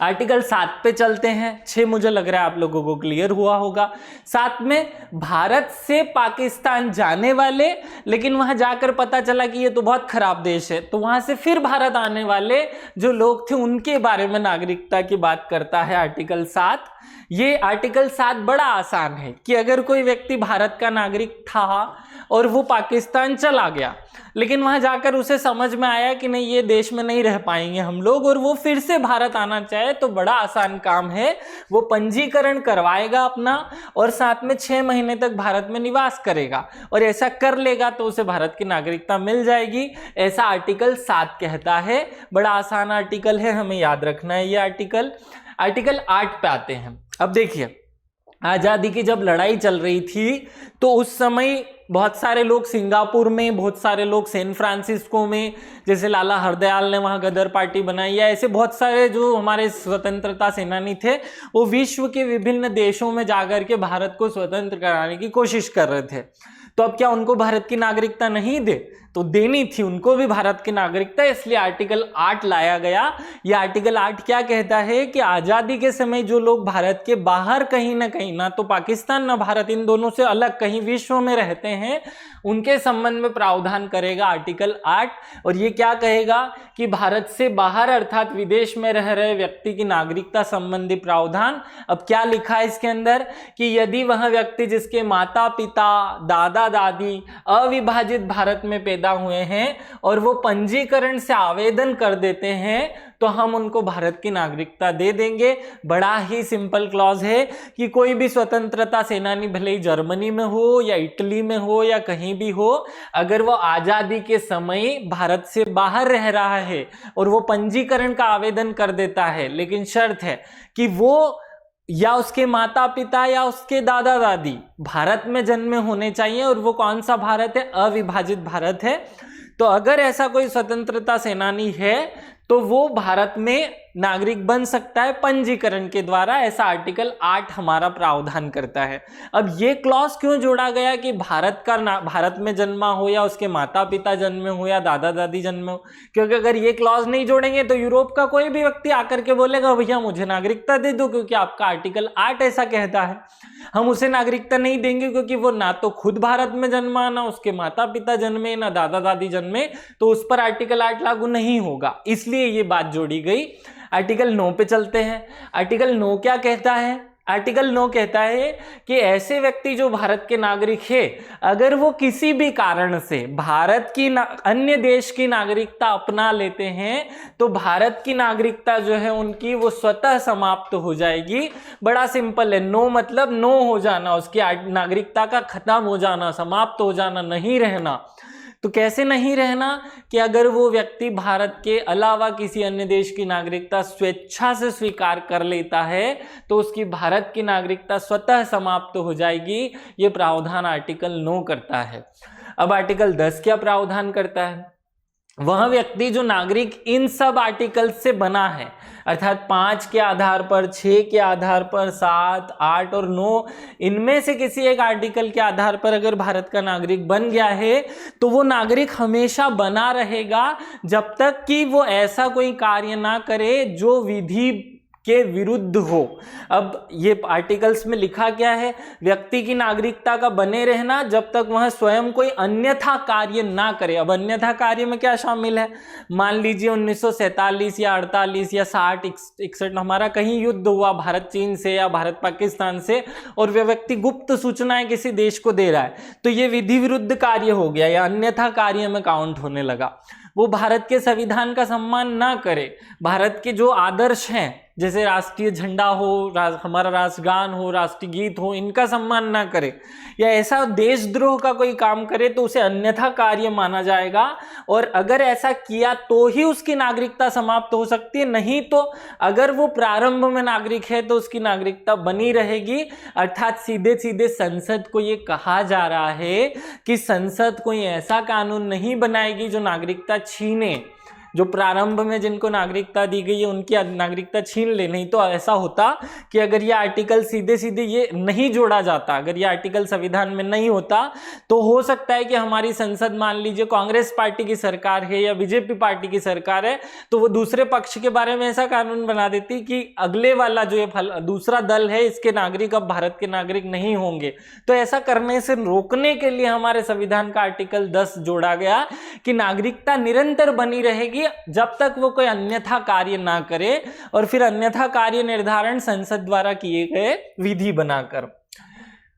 आर्टिकल 7 पे चलते हैं। 6 मुझे लग रहा है आप लोगों को क्लियर हुआ होगा। 7 में भारत से पाकिस्तान जाने वाले, लेकिन वहां जाकर पता चला कि ये तो बहुत खराब देश है, तो वहां से फिर भारत आने वाले जो लोग थे उनके बारे में नागरिकता की बात करता है आर्टिकल 7। ये आर्टिकल 7 बड़ा आसान है कि अगर कोई व्यक्ति भारत का नागरिक था और वो पाकिस्तान चला गया, लेकिन वहां जाकर उसे समझ में आया कि नहीं ये देश में नहीं रह पाएंगे हम लोग, और वो फिर से भारत आना चाहे, तो बड़ा आसान काम है। वो पंजीकरण करवाएगा अपना और साथ में 6 महीने तक भारत में निवास करेगा, और ऐसा कर लेगा तो उसे भारत की नागरिकता मिल जाएगी। ऐसा आर्टिकल 7 कहता है। बड़ा आसान आर्टिकल है, हमें याद रखना है ये आर्टिकल। आर्टिकल 8 पे आते हैं। अब देखिए, आज़ादी की जब लड़ाई चल रही थी तो उस समय बहुत सारे लोग सिंगापुर में, बहुत सारे लोग सैन फ्रांसिस्को में, जैसे लाला हरदयाल ने वहाँ गदर पार्टी बनाई, या ऐसे बहुत सारे जो हमारे स्वतंत्रता सेनानी थे वो विश्व के विभिन्न देशों में जाकर के भारत को स्वतंत्र कराने की कोशिश कर रहे थे। तो अब क्या उनको भारत की नागरिकता नहीं दे? तो देनी थी उनको भी भारत की नागरिकता, इसलिए आर्टिकल 8 लाया गया। यह आर्टिकल 8 क्या कहता है कि आज़ादी के समय जो लोग भारत के बाहर कहीं ना कहीं, ना तो पाकिस्तान ना भारत, इन दोनों से अलग कहीं विश्व में रहते हैं, उनके संबंध में प्रावधान करेगा आर्टिकल 8। और ये क्या कहेगा कि भारत से बाहर अर्थात विदेश में रह रहे व्यक्ति की नागरिकता संबंधी प्रावधान। अब क्या लिखा है इसके अंदर कि यदि वह व्यक्ति जिसके माता पिता दादा दादी अविभाजित भारत में पैदा हुए हैं और वो पंजीकरण से आवेदन कर देते हैं, तो हम उनको भारत की नागरिकता दे देंगे। बड़ा ही सिंपल क्लॉज है कि कोई भी स्वतंत्रता सेनानी भले ही जर्मनी में हो या इटली में हो या कहीं भी हो, अगर वो आज़ादी के समय भारत से बाहर रह रहा है और वो पंजीकरण का आवेदन कर देता है, लेकिन शर्त है कि वो या उसके माता पिता या उसके दादा दादी भारत में जन्मे होने चाहिए, और वो कौन सा भारत है? अविभाजित भारत है। तो अगर ऐसा कोई स्वतंत्रता सेनानी है तो वो भारत में नागरिक बन सकता है पंजीकरण के द्वारा। ऐसा आर्टिकल 8 हमारा प्रावधान करता है। अब ये क्लॉज क्यों जोड़ा गया कि भारत में जन्मा हो या उसके माता पिता जन्मे हो या दादा दादी जन्मे हो? क्योंकि अगर ये क्लॉज नहीं जोड़ेंगे तो यूरोप का कोई भी व्यक्ति आकर के बोलेगा भैया मुझे नागरिकता दे दो, क्योंकि आपका आर्टिकल 8 ऐसा कहता है। हम उसे नागरिकता नहीं देंगे क्योंकि वो ना तो खुद भारत में जन्मा, ना उसके माता पिता जन्मे, ना दादा दादी जन्मे, तो उस पर आर्टिकल 8 लागू नहीं होगा। इसलिए ये बात जोड़ी गई। आर्टिकल 9 पे चलते हैं। आर्टिकल 9 क्या कहता है? आर्टिकल 9 कहता है कि ऐसे व्यक्ति जो भारत के नागरिक है, अगर वो किसी भी कारण से भारत की अन्य देश की नागरिकता अपना लेते हैं, तो भारत की नागरिकता जो है उनकी वो स्वतः समाप्त हो जाएगी। बड़ा सिंपल है। नो मतलब नो हो जाना, उसकी नागरिकता का खत्म हो जाना, समाप्त हो जाना, नहीं रहना। तो कैसे नहीं रहना? कि अगर वो व्यक्ति भारत के अलावा किसी अन्य देश की नागरिकता स्वेच्छा से स्वीकार कर लेता है तो उसकी भारत की नागरिकता स्वतः समाप्त हो जाएगी। ये प्रावधान आर्टिकल 9 करता है। अब आर्टिकल 10 क्या प्रावधान करता है? वह व्यक्ति जो नागरिक इन सब आर्टिकल से बना है, अर्थात 5 के आधार पर, 6 के आधार पर, 7, 8 और 9, इनमें से किसी एक आर्टिकल के आधार पर अगर भारत का नागरिक बन गया है तो वो नागरिक हमेशा बना रहेगा जब तक कि वो ऐसा कोई कार्य ना करे जो विधि के विरुद्ध हो। अब ये आर्टिकल्स में लिखा क्या है? व्यक्ति की नागरिकता का बने रहना जब तक वह स्वयं कोई अन्यथा कार्य ना करे। अब अन्यथा कार्य में क्या शामिल है? मान लीजिए 1947 या 48 या 60, 61 हमारा कहीं युद्ध हुआ भारत चीन से या भारत पाकिस्तान से, और वह व्यक्ति गुप्त सूचनाएं किसी देश को दे रहा है, तो ये विधि विरुद्ध कार्य हो गया या अन्यथा कार्य में काउंट होने लगा। वो भारत के संविधान का सम्मान ना करे, भारत के जो आदर्श हैं जैसे राष्ट्रीय झंडा हो, हमारा राष्ट्रगान हो, राष्ट्रीय गीत हो, इनका सम्मान ना करे, या ऐसा देशद्रोह का कोई काम करे तो उसे अन्यथा कार्य माना जाएगा। और अगर ऐसा किया तो ही उसकी नागरिकता समाप्त हो सकती है, नहीं तो अगर वो प्रारंभ में नागरिक है तो उसकी नागरिकता बनी रहेगी। अर्थात सीधे सीधे संसद को ये कहा जा रहा है कि संसद कोई ऐसा कानून नहीं बनाएगी जो नागरिकता छीने। जो प्रारंभ में जिनको नागरिकता दी गई है उनकी नागरिकता छीन ले। नहीं तो ऐसा होता कि अगर ये आर्टिकल सीधे सीधे ये नहीं जोड़ा जाता, अगर ये आर्टिकल संविधान में नहीं होता, तो हो सकता है कि हमारी संसद, मान लीजिए कांग्रेस पार्टी की सरकार है या बीजेपी पार्टी की सरकार है, तो वो दूसरे पक्ष के बारे में ऐसा कानून बना देती कि अगले वाला जो ये दूसरा दल है इसके नागरिक अब भारत के नागरिक नहीं होंगे। तो ऐसा करने से रोकने के लिए हमारे संविधान का आर्टिकल 10 जोड़ा गया कि नागरिकता निरंतर बनी रहेगी जब तक वो कोई अन्यथा कार्य ना करे, और फिर अन्यथा कार्य निर्धारण संसद द्वारा किए गए विधि बनाकर।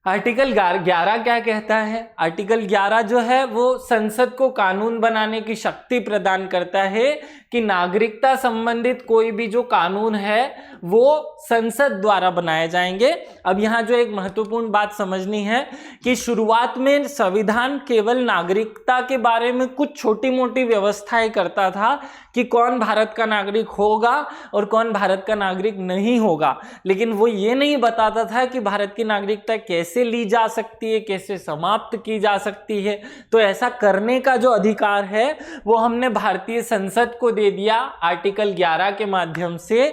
आर्टिकल 11 क्या कहता है? आर्टिकल 11 जो है वो संसद को कानून बनाने की शक्ति प्रदान करता है कि नागरिकता संबंधित कोई भी जो कानून है वो संसद द्वारा बनाए जाएंगे। अब यहाँ जो एक महत्वपूर्ण बात समझनी है कि शुरुआत में संविधान केवल नागरिकता के बारे में कुछ छोटी मोटी व्यवस्थाएं करता था कि कौन भारत का नागरिक होगा और कौन भारत का नागरिक नहीं होगा, लेकिन वो ये नहीं बताता था कि भारत की नागरिकता कैसे ली जा सकती है, कैसे समाप्त की जा सकती है। तो ऐसा करने का जो अधिकार है वो हमने भारतीय संसद को दे दिया आर्टिकल 11 के माध्यम से।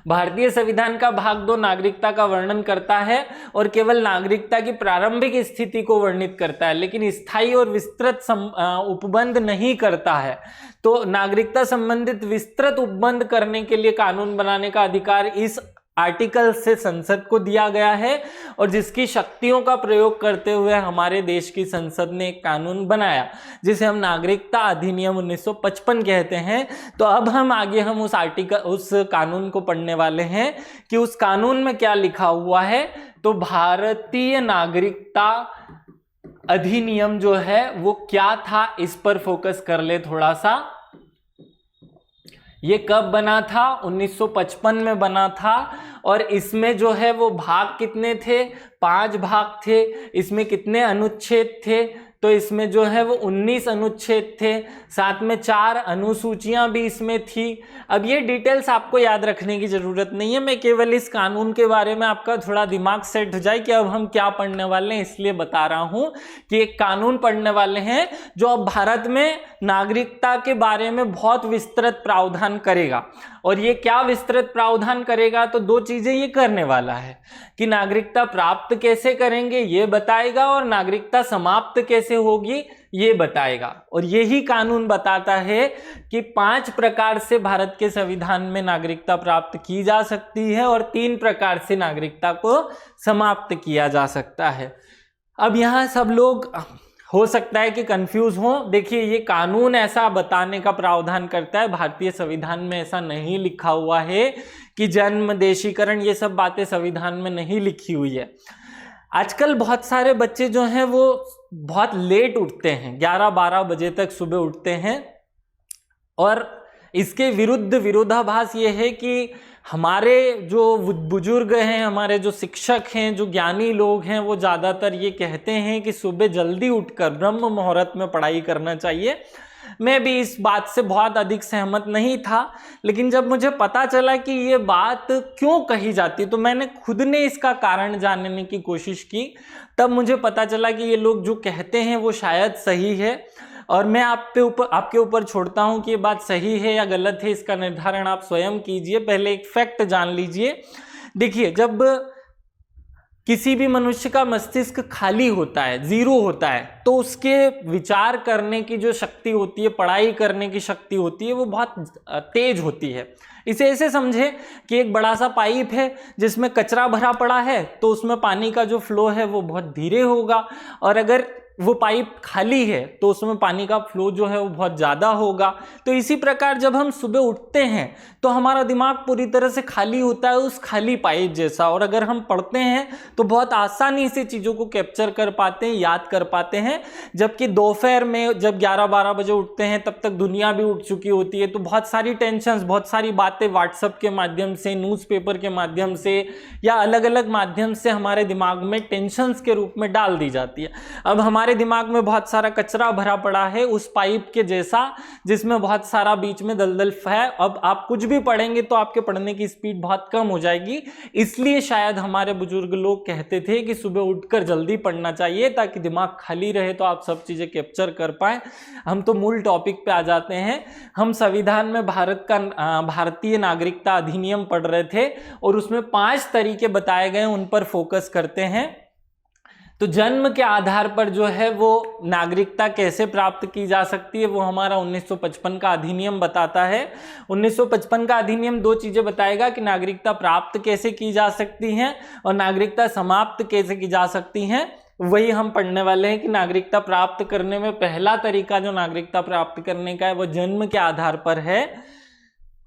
भारतीय संविधान का भाग 2 नागरिकता का वर्णन करता है और केवल नागरिकता की प्रारंभिक स्थिति को वर्णित करता है, लेकिन स्थायी और विस्तृत उपबंध नहीं करता है। तो नागरिकता संबंधित विस्तृत उपबंध करने के लिए कानून बनाने का अधिकार इस आर्टिकल से संसद को दिया गया है, और जिसकी शक्तियों का प्रयोग करते हुए हमारे देश की संसद ने एक कानून बनाया जिसे हम नागरिकता अधिनियम 1955 कहते हैं। तो अब हम आगे उस कानून को पढ़ने वाले हैं कि उस कानून में क्या लिखा हुआ है। तो भारतीय नागरिकता अधिनियम जो है वो क्या था, इस पर फोकस कर ले थोड़ा सा। ये कब बना था? 1955 में बना था, और इसमें जो है वो भाग कितने थे? 5 भाग थे। इसमें कितने अनुच्छेद थे? तो इसमें जो है वो 19 अनुच्छेद थे, साथ में 4 अनुसूचियां भी इसमें थी। अब ये डिटेल्स आपको याद रखने की जरूरत नहीं है, मैं केवल इस कानून के बारे में आपका थोड़ा दिमाग सेट हो जाए कि अब हम क्या पढ़ने वाले हैं, इसलिए बता रहा हूं कि एक कानून पढ़ने वाले हैं जो अब भारत में नागरिकता के बारे में बहुत विस्तृत प्रावधान करेगा। और ये क्या विस्तृत प्रावधान करेगा? तो 2 चीजें ये करने वाला है कि नागरिकता प्राप्त कैसे करेंगे ये बताएगा, और नागरिकता समाप्त कैसे होगी ये बताएगा। और यही कानून बताता है कि 5 प्रकार से भारत के संविधान में नागरिकता प्राप्त की जा सकती है और 3 प्रकार से नागरिकता को समाप्त किया जा सकता है। अब यहाँ सब लोग हो सकता है कि कंफ्यूज हो। देखिए, ये कानून ऐसा बताने का प्रावधान करता है, भारतीय संविधान में ऐसा नहीं लिखा हुआ है कि जन्म, देशीकरण, ये सब बातें संविधान में नहीं लिखी हुई है। आजकल बहुत सारे बच्चे जो हैं वो बहुत लेट उठते हैं, 11-12 बजे तक सुबह उठते हैं, और इसके विरोधाभास ये है कि हमारे जो बुजुर्ग हैं, हमारे जो शिक्षक हैं, जो ज्ञानी लोग हैं, वो ज़्यादातर ये कहते हैं कि सुबह जल्दी उठकर ब्रह्म मुहूर्त में पढ़ाई करना चाहिए। मैं भी इस बात से बहुत अधिक सहमत नहीं था, लेकिन जब मुझे पता चला कि ये बात क्यों कही जाती है तो मैंने खुद ने इसका कारण जानने की कोशिश की। तब मुझे पता चला कि ये लोग जो कहते हैं वो शायद सही है, और मैं आपके ऊपर छोड़ता हूं कि ये बात सही है या गलत है, इसका निर्धारण आप स्वयं कीजिए। पहले एक फैक्ट जान लीजिए। देखिए, जब किसी भी मनुष्य का मस्तिष्क खाली होता है, जीरो होता है, तो उसके विचार करने की जो शक्ति होती है, पढ़ाई करने की शक्ति होती है, वो बहुत तेज होती है। इसे ऐसे समझे कि एक बड़ा सा पाइप है जिसमें कचरा भरा पड़ा है, तो उसमें पानी का जो फ्लो है वो बहुत धीरे होगा, और अगर वो पाइप खाली है तो उसमें पानी का फ्लो जो है वो बहुत ज़्यादा होगा। तो इसी प्रकार जब हम सुबह उठते हैं तो हमारा दिमाग पूरी तरह से खाली होता है, उस खाली पाइप जैसा, और अगर हम पढ़ते हैं तो बहुत आसानी से चीज़ों को कैप्चर कर पाते हैं, याद कर पाते हैं। जबकि दोपहर में जब 11-12 बजे उठते हैं तब तक दुनिया भी उठ चुकी होती है, तो बहुत सारी टेंशन्स, बहुत सारी बातें व्हाट्सएप के माध्यम से, न्यूज़पेपर के माध्यम से या अलग अलग माध्यम से हमारे दिमाग में टेंशन्स के रूप में डाल दी जाती है। अब हमारे हमारे दिमाग में बहुत सारा कचरा भरा पड़ा है उस पाइप के जैसा, जिसमें बहुत सारा बीच में दलदल है। अब आप कुछ भी पढ़ेंगे तो आपके पढ़ने की स्पीड बहुत कम हो जाएगी। इसलिए शायद हमारे बुजुर्ग लोग कहते थे कि सुबह उठकर जल्दी पढ़ना चाहिए ताकि दिमाग खाली रहे तो आप सब चीजें कैप्चर कर पाए। हम तो मूल टॉपिक पे आ जाते हैं। हम संविधान में भारतीय नागरिकता अधिनियम पढ़ रहे थे और उसमें 5 तरीके बताए गए, उन पर फोकस करते हैं। तो जन्म के आधार पर जो है वो नागरिकता कैसे प्राप्त की जा सकती है वो हमारा 1955 का अधिनियम बताता है। 1955 का अधिनियम 2 चीजें बताएगा कि नागरिकता प्राप्त कैसे की जा सकती है और नागरिकता समाप्त कैसे की जा सकती है। वही हम पढ़ने वाले हैं कि नागरिकता प्राप्त करने में पहला तरीका जो नागरिकता प्राप्त करने का है वो जन्म के आधार पर है।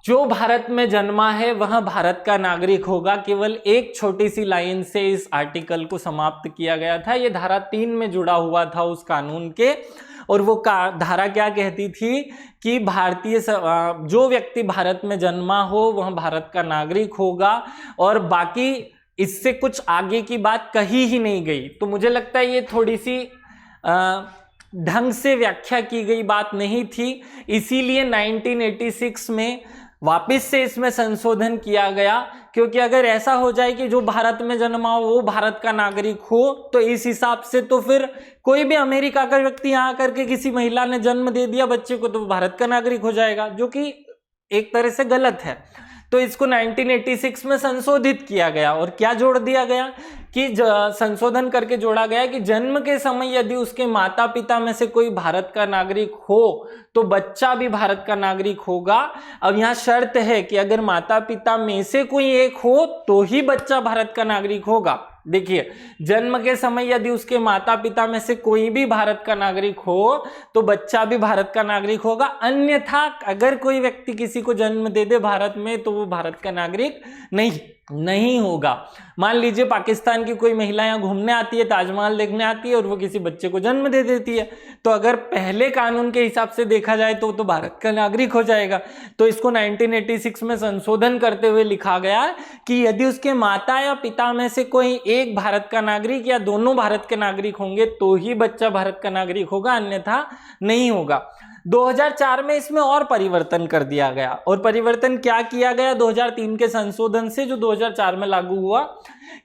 जो भारत में जन्मा है वह भारत का नागरिक होगा। केवल एक छोटी सी लाइन से इस आर्टिकल को समाप्त किया गया था। ये धारा 3 में जुड़ा हुआ था उस कानून के, और वो धारा क्या कहती थी कि जो व्यक्ति भारत में जन्मा हो वह भारत का नागरिक होगा, और बाकी इससे कुछ आगे की बात कही ही नहीं गई। तो मुझे लगता है ये थोड़ी सी ढंग से व्याख्या की गई बात नहीं थी, इसीलिए 1986 में वापस से इसमें संशोधन किया गया। क्योंकि अगर ऐसा हो जाए कि जो भारत में जन्मा हो वो भारत का नागरिक हो, तो इस हिसाब से तो फिर कोई भी अमेरिका का व्यक्ति यहाँ करके किसी महिला ने जन्म दे दिया बच्चे को तो भारत का नागरिक हो जाएगा, जो कि एक तरह से गलत है। तो इसको 1986 में संशोधित किया गया, और क्या जोड़ दिया गया कि संशोधन करके जोड़ा गया कि जन्म के समय यदि उसके माता पिता में से कोई भारत का नागरिक हो तो बच्चा भी भारत का नागरिक होगा। अब यहाँ शर्त है कि अगर माता पिता में से कोई एक हो तो ही बच्चा भारत का नागरिक होगा। देखिए, जन्म के समय यदि उसके माता पिता में से कोई भी भारत का नागरिक हो तो बच्चा भी भारत का नागरिक होगा। अन्यथा अगर कोई व्यक्ति किसी को जन्म दे दे भारत में तो वो भारत का नागरिक नहीं होगा। मान लीजिए पाकिस्तान की कोई महिला यहाँ घूमने आती है, ताजमहल देखने आती है और वो किसी बच्चे को जन्म दे देती है, तो अगर पहले कानून के हिसाब से देखा जाए तो तो भारत का नागरिक हो जाएगा। तो इसको 1986 में संशोधन करते हुए लिखा गया कि यदि उसके माता या पिता में से कोई एक भारत का नागरिक या दोनों भारत के नागरिक होंगे तो ही बच्चा भारत का नागरिक होगा, अन्यथा नहीं होगा। 2004 में इसमें और परिवर्तन कर दिया गया, और परिवर्तन क्या किया गया 2003 के संशोधन से जो 2004 में लागू हुआ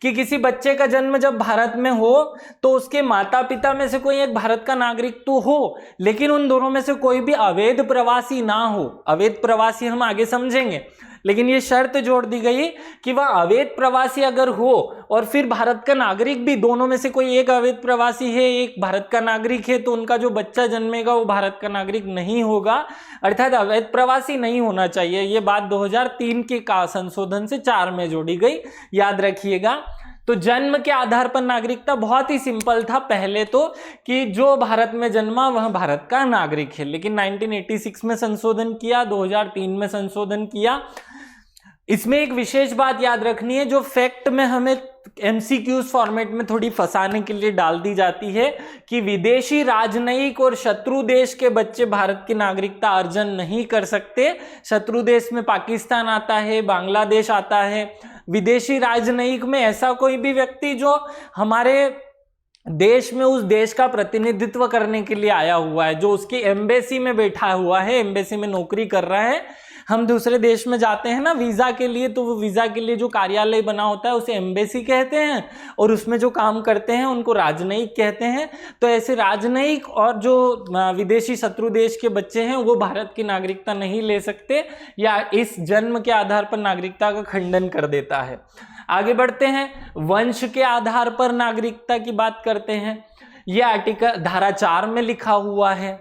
कि किसी बच्चे का जन्म जब भारत में हो तो उसके माता पिता में से कोई एक भारत का नागरिक तो हो, लेकिन उन दोनों में से कोई भी अवैध प्रवासी ना हो। अवैध प्रवासी हम आगे समझेंगे, लेकिन ये शर्त जोड़ दी गई कि वह अवैध प्रवासी अगर हो और फिर भारत का नागरिक भी, दोनों में से कोई एक अवैध प्रवासी है एक भारत का नागरिक है, तो उनका जो बच्चा जन्मेगा वो भारत का नागरिक नहीं होगा, अर्थात अवैध प्रवासी नहीं होना चाहिए। ये बात 2003 के संशोधन से 4 में जोड़ी गई, याद रखिएगा। तो जन्म के आधार पर नागरिकता बहुत ही सिंपल था पहले तो, कि जो भारत में जन्मा वह भारत का नागरिक है, लेकिन 1986 में संशोधन किया, 2003 में संशोधन किया। इसमें एक विशेष बात याद रखनी है जो फैक्ट में हमें MCQs फॉर्मेट में थोड़ी फंसाने के लिए डाल दी जाती है कि विदेशी राजनयिक और शत्रु देश के बच्चे भारत की नागरिकता अर्जन नहीं कर सकते। शत्रु देश में पाकिस्तान आता है, बांग्लादेश आता है। विदेशी राजनयिक में ऐसा कोई भी व्यक्ति जो हमारे देश में उस देश का प्रतिनिधित्व करने के लिए आया हुआ है, जो उसकी एम्बेसी में बैठा हुआ है, एम्बेसी में नौकरी कर रहा है। हम दूसरे देश में जाते हैं ना वीजा के लिए, तो वो वीजा के लिए जो कार्यालय बना होता है उसे एम्बेसी कहते हैं, और उसमें जो काम करते हैं उनको राजनयिक कहते हैं। तो ऐसे राजनयिक और जो विदेशी शत्रु देश के बच्चे हैं वो भारत की नागरिकता नहीं ले सकते, या इस जन्म के आधार पर नागरिकता का खंडन कर देता है। आगे बढ़ते हैं, वंश के आधार पर नागरिकता की बात करते हैं। यह आर्टिकल धारा 4 में लिखा हुआ है,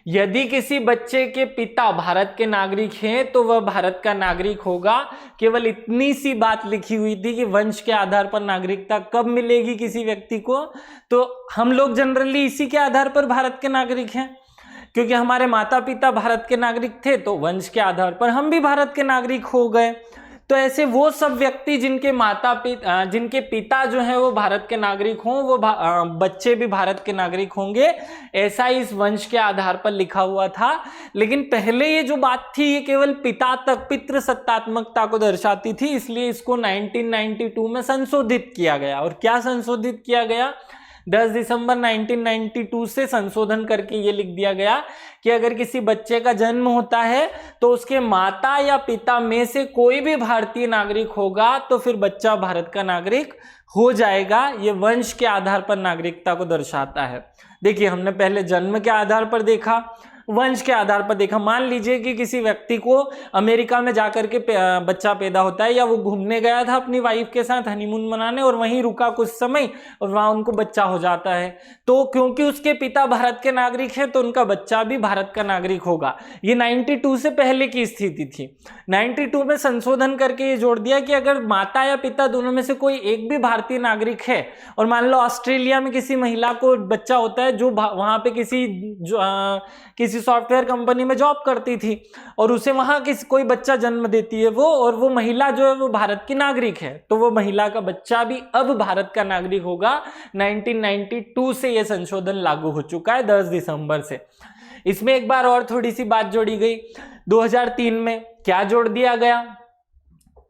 यदि किसी बच्चे के पिता भारत के नागरिक हैं तो वह भारत का नागरिक होगा। केवल इतनी सी बात लिखी हुई थी कि वंश के आधार पर नागरिकता कब मिलेगी किसी व्यक्ति को, तो हम लोग जनरली इसी के आधार पर भारत के नागरिक हैं, क्योंकि हमारे माता पिता भारत के नागरिक थे तो वंश के आधार पर हम भी भारत के नागरिक हो गए। तो ऐसे वो सब व्यक्ति जिनके पिता जो है वो भारत के नागरिक हों, वो बच्चे भी भारत के नागरिक होंगे, ऐसा इस वंश के आधार पर लिखा हुआ था। लेकिन पहले ये जो बात थी ये केवल पिता तक पितृ सत्तात्मकता को दर्शाती थी, इसलिए इसको 1992 में संशोधित किया गया। और क्या संशोधित किया गया, 10 दिसंबर 1992 से संशोधन करके ये लिख दिया गया कि अगर किसी बच्चे का जन्म होता है तो उसके माता या पिता में से कोई भी भारतीय नागरिक होगा तो फिर बच्चा भारत का नागरिक हो जाएगा। ये वंश के आधार पर नागरिकता को दर्शाता है। देखिए, हमने पहले जन्म के आधार पर देखा, वंश के आधार पर देखा। मान लीजिए कि किसी व्यक्ति को अमेरिका में जाकर के बच्चा पैदा होता है, या वो घूमने गया था अपनी वाइफ के साथ हनीमून मनाने और वहीं रुका कुछ समय और वहां उनको बच्चा हो जाता है, तो क्योंकि उसके पिता भारत के नागरिक हैं तो उनका बच्चा भी भारत का नागरिक होगा। ये 92 से पहले की स्थिति थी। 92 में संशोधन करके ये जोड़ दिया कि अगर माता या पिता दोनों में से कोई एक भी भारतीय नागरिक है, और मान लो ऑस्ट्रेलिया में किसी महिला को बच्चा होता है जो वहां पे किसी सॉफ्टवेयर कंपनी में जॉब करती थी, और उसे वहां कोई बच्चा जन्म देती है वो, और वो महिला जो है वो भारत की नागरिक है, तो वो महिला का बच्चा भी अब भारत का नागरिक होगा। 1992 से यह संशोधन लागू हो चुका है, 10 दिसंबर से। इसमें एक बार और थोड़ी सी बात जोड़ी गई। 2003 में क्या जोड़ दिया गया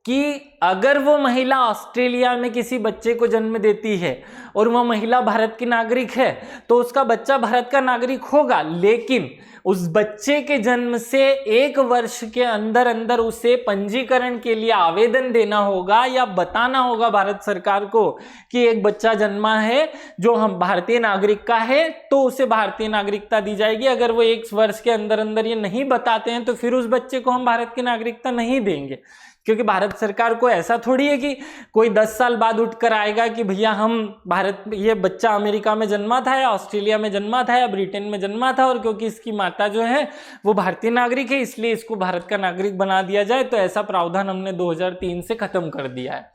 कि अगर वो महिला ऑस्ट्रेलिया में किसी बच्चे को जन्म देती है और वह महिला भारत की नागरिक है तो उसका बच्चा भारत का नागरिक होगा, लेकिन उस बच्चे के जन्म से 1 वर्ष के अंदर अंदर उसे पंजीकरण के लिए आवेदन देना होगा या बताना होगा भारत सरकार को कि एक बच्चा जन्मा है जो हम भारतीय नागरिक का है, तो उसे भारतीय नागरिकता दी जाएगी। अगर वो 1 वर्ष के अंदर अंदर ये नहीं बताते हैं तो फिर उस बच्चे को हम भारत की नागरिकता नहीं देंगे, क्योंकि भारत सरकार को ऐसा थोड़ी है कि कोई 10 साल बाद उठकर आएगा कि भैया हम ये बच्चा अमेरिका में जन्मा था या ऑस्ट्रेलिया में जन्मा था या ब्रिटेन में जन्मा था, और क्योंकि इसकी माता जो है वो भारतीय नागरिक है इसलिए इसको भारत का नागरिक बना दिया जाए। तो ऐसा प्रावधान हमने 2003 से खत्म कर दिया है।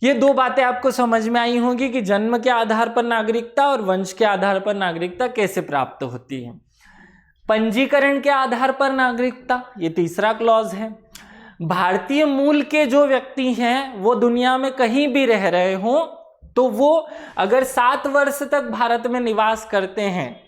ये 2 बातें आपको समझ में आई होंगी कि जन्म के आधार पर नागरिकता और वंश के आधार पर नागरिकता कैसे प्राप्त होती है। पंजीकरण के आधार पर नागरिकता, ये तीसरा क्लॉज है। भारतीय मूल के जो व्यक्ति हैं वो दुनिया में कहीं भी रह रहे हों तो वो अगर 7 वर्ष तक भारत में निवास करते हैं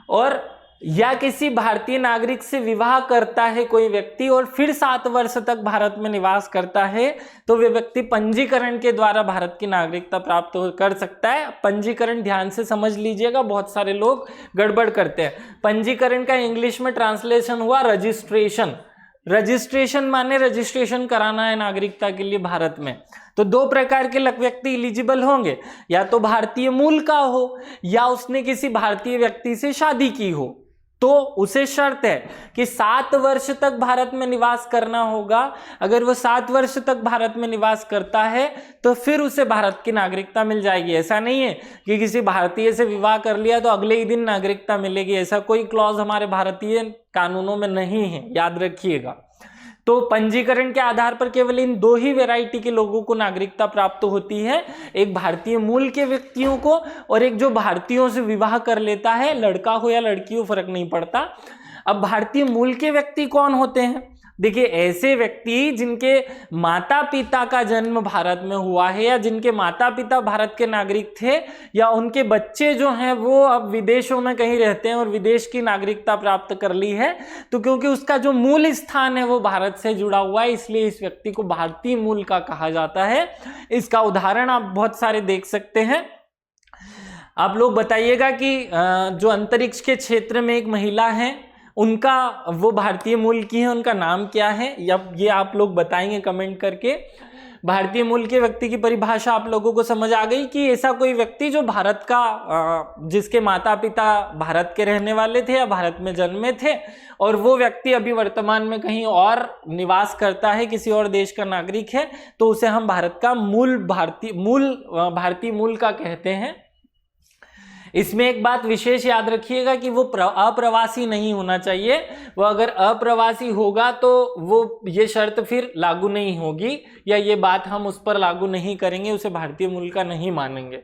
और या किसी भारतीय नागरिक से विवाह करता है कोई व्यक्ति और फिर 7 वर्ष तक भारत में निवास करता है तो वे व्यक्ति पंजीकरण के द्वारा भारत की नागरिकता प्राप्त कर सकता है। पंजीकरण ध्यान से समझ लीजिएगा, बहुत सारे लोग गड़बड़ करते हैं। पंजीकरण का इंग्लिश में ट्रांसलेशन हुआ रजिस्ट्रेशन। रजिस्ट्रेशन माने रजिस्ट्रेशन कराना है नागरिकता के लिए भारत में। तो 2 प्रकार के व्यक्ति एलिजिबल होंगे, या तो भारतीय मूल का हो या उसने किसी भारतीय व्यक्ति से शादी की हो। तो उसे शर्त है कि 7 वर्ष तक भारत में निवास करना होगा। अगर वो 7 वर्ष तक भारत में निवास करता है तो फिर उसे भारत की नागरिकता मिल जाएगी। ऐसा नहीं है कि किसी भारतीय से विवाह कर लिया तो अगले ही दिन नागरिकता मिलेगी, ऐसा कोई क्लॉज हमारे भारतीय कानूनों में नहीं है, याद रखिएगा। तो पंजीकरण के आधार पर केवल इन 2 ही वैरायटी के लोगों को नागरिकता प्राप्त होती है, एक भारतीय मूल के व्यक्तियों को और एक जो भारतीयों से विवाह कर लेता है, लड़का हो या लड़की हो फर्क नहीं पड़ता। अब भारतीय मूल के व्यक्ति कौन होते हैं? देखिए, ऐसे व्यक्ति जिनके माता पिता का जन्म भारत में हुआ है या जिनके माता पिता भारत के नागरिक थे या उनके बच्चे जो हैं वो अब विदेशों में कहीं रहते हैं और विदेश की नागरिकता प्राप्त कर ली है, तो क्योंकि उसका जो मूल स्थान है वो भारत से जुड़ा हुआ है इसलिए इस व्यक्ति को भारतीय मूल का कहा जाता है। इसका उदाहरण आप बहुत सारे देख सकते हैं। आप लोग बताइएगा कि जो अंतरिक्ष के क्षेत्र में एक महिला है उनका वो भारतीय मूल की है, उनका नाम क्या है, या ये आप लोग बताएंगे कमेंट करके। भारतीय मूल के व्यक्ति की परिभाषा आप लोगों को समझ आ गई कि ऐसा कोई व्यक्ति जो भारत का जिसके माता पिता भारत के रहने वाले थे या भारत में जन्मे थे और वो व्यक्ति अभी वर्तमान में कहीं और निवास करता है, किसी और देश का नागरिक है, तो उसे हम भारत का भारतीय मूल का कहते हैं। इसमें एक बात विशेष याद रखिएगा कि वो अप्रवासी नहीं होना चाहिए। वो अगर अप्रवासी होगा तो वो ये शर्त फिर लागू नहीं होगी या ये बात हम उस पर लागू नहीं करेंगे, उसे भारतीय मूल का नहीं मानेंगे।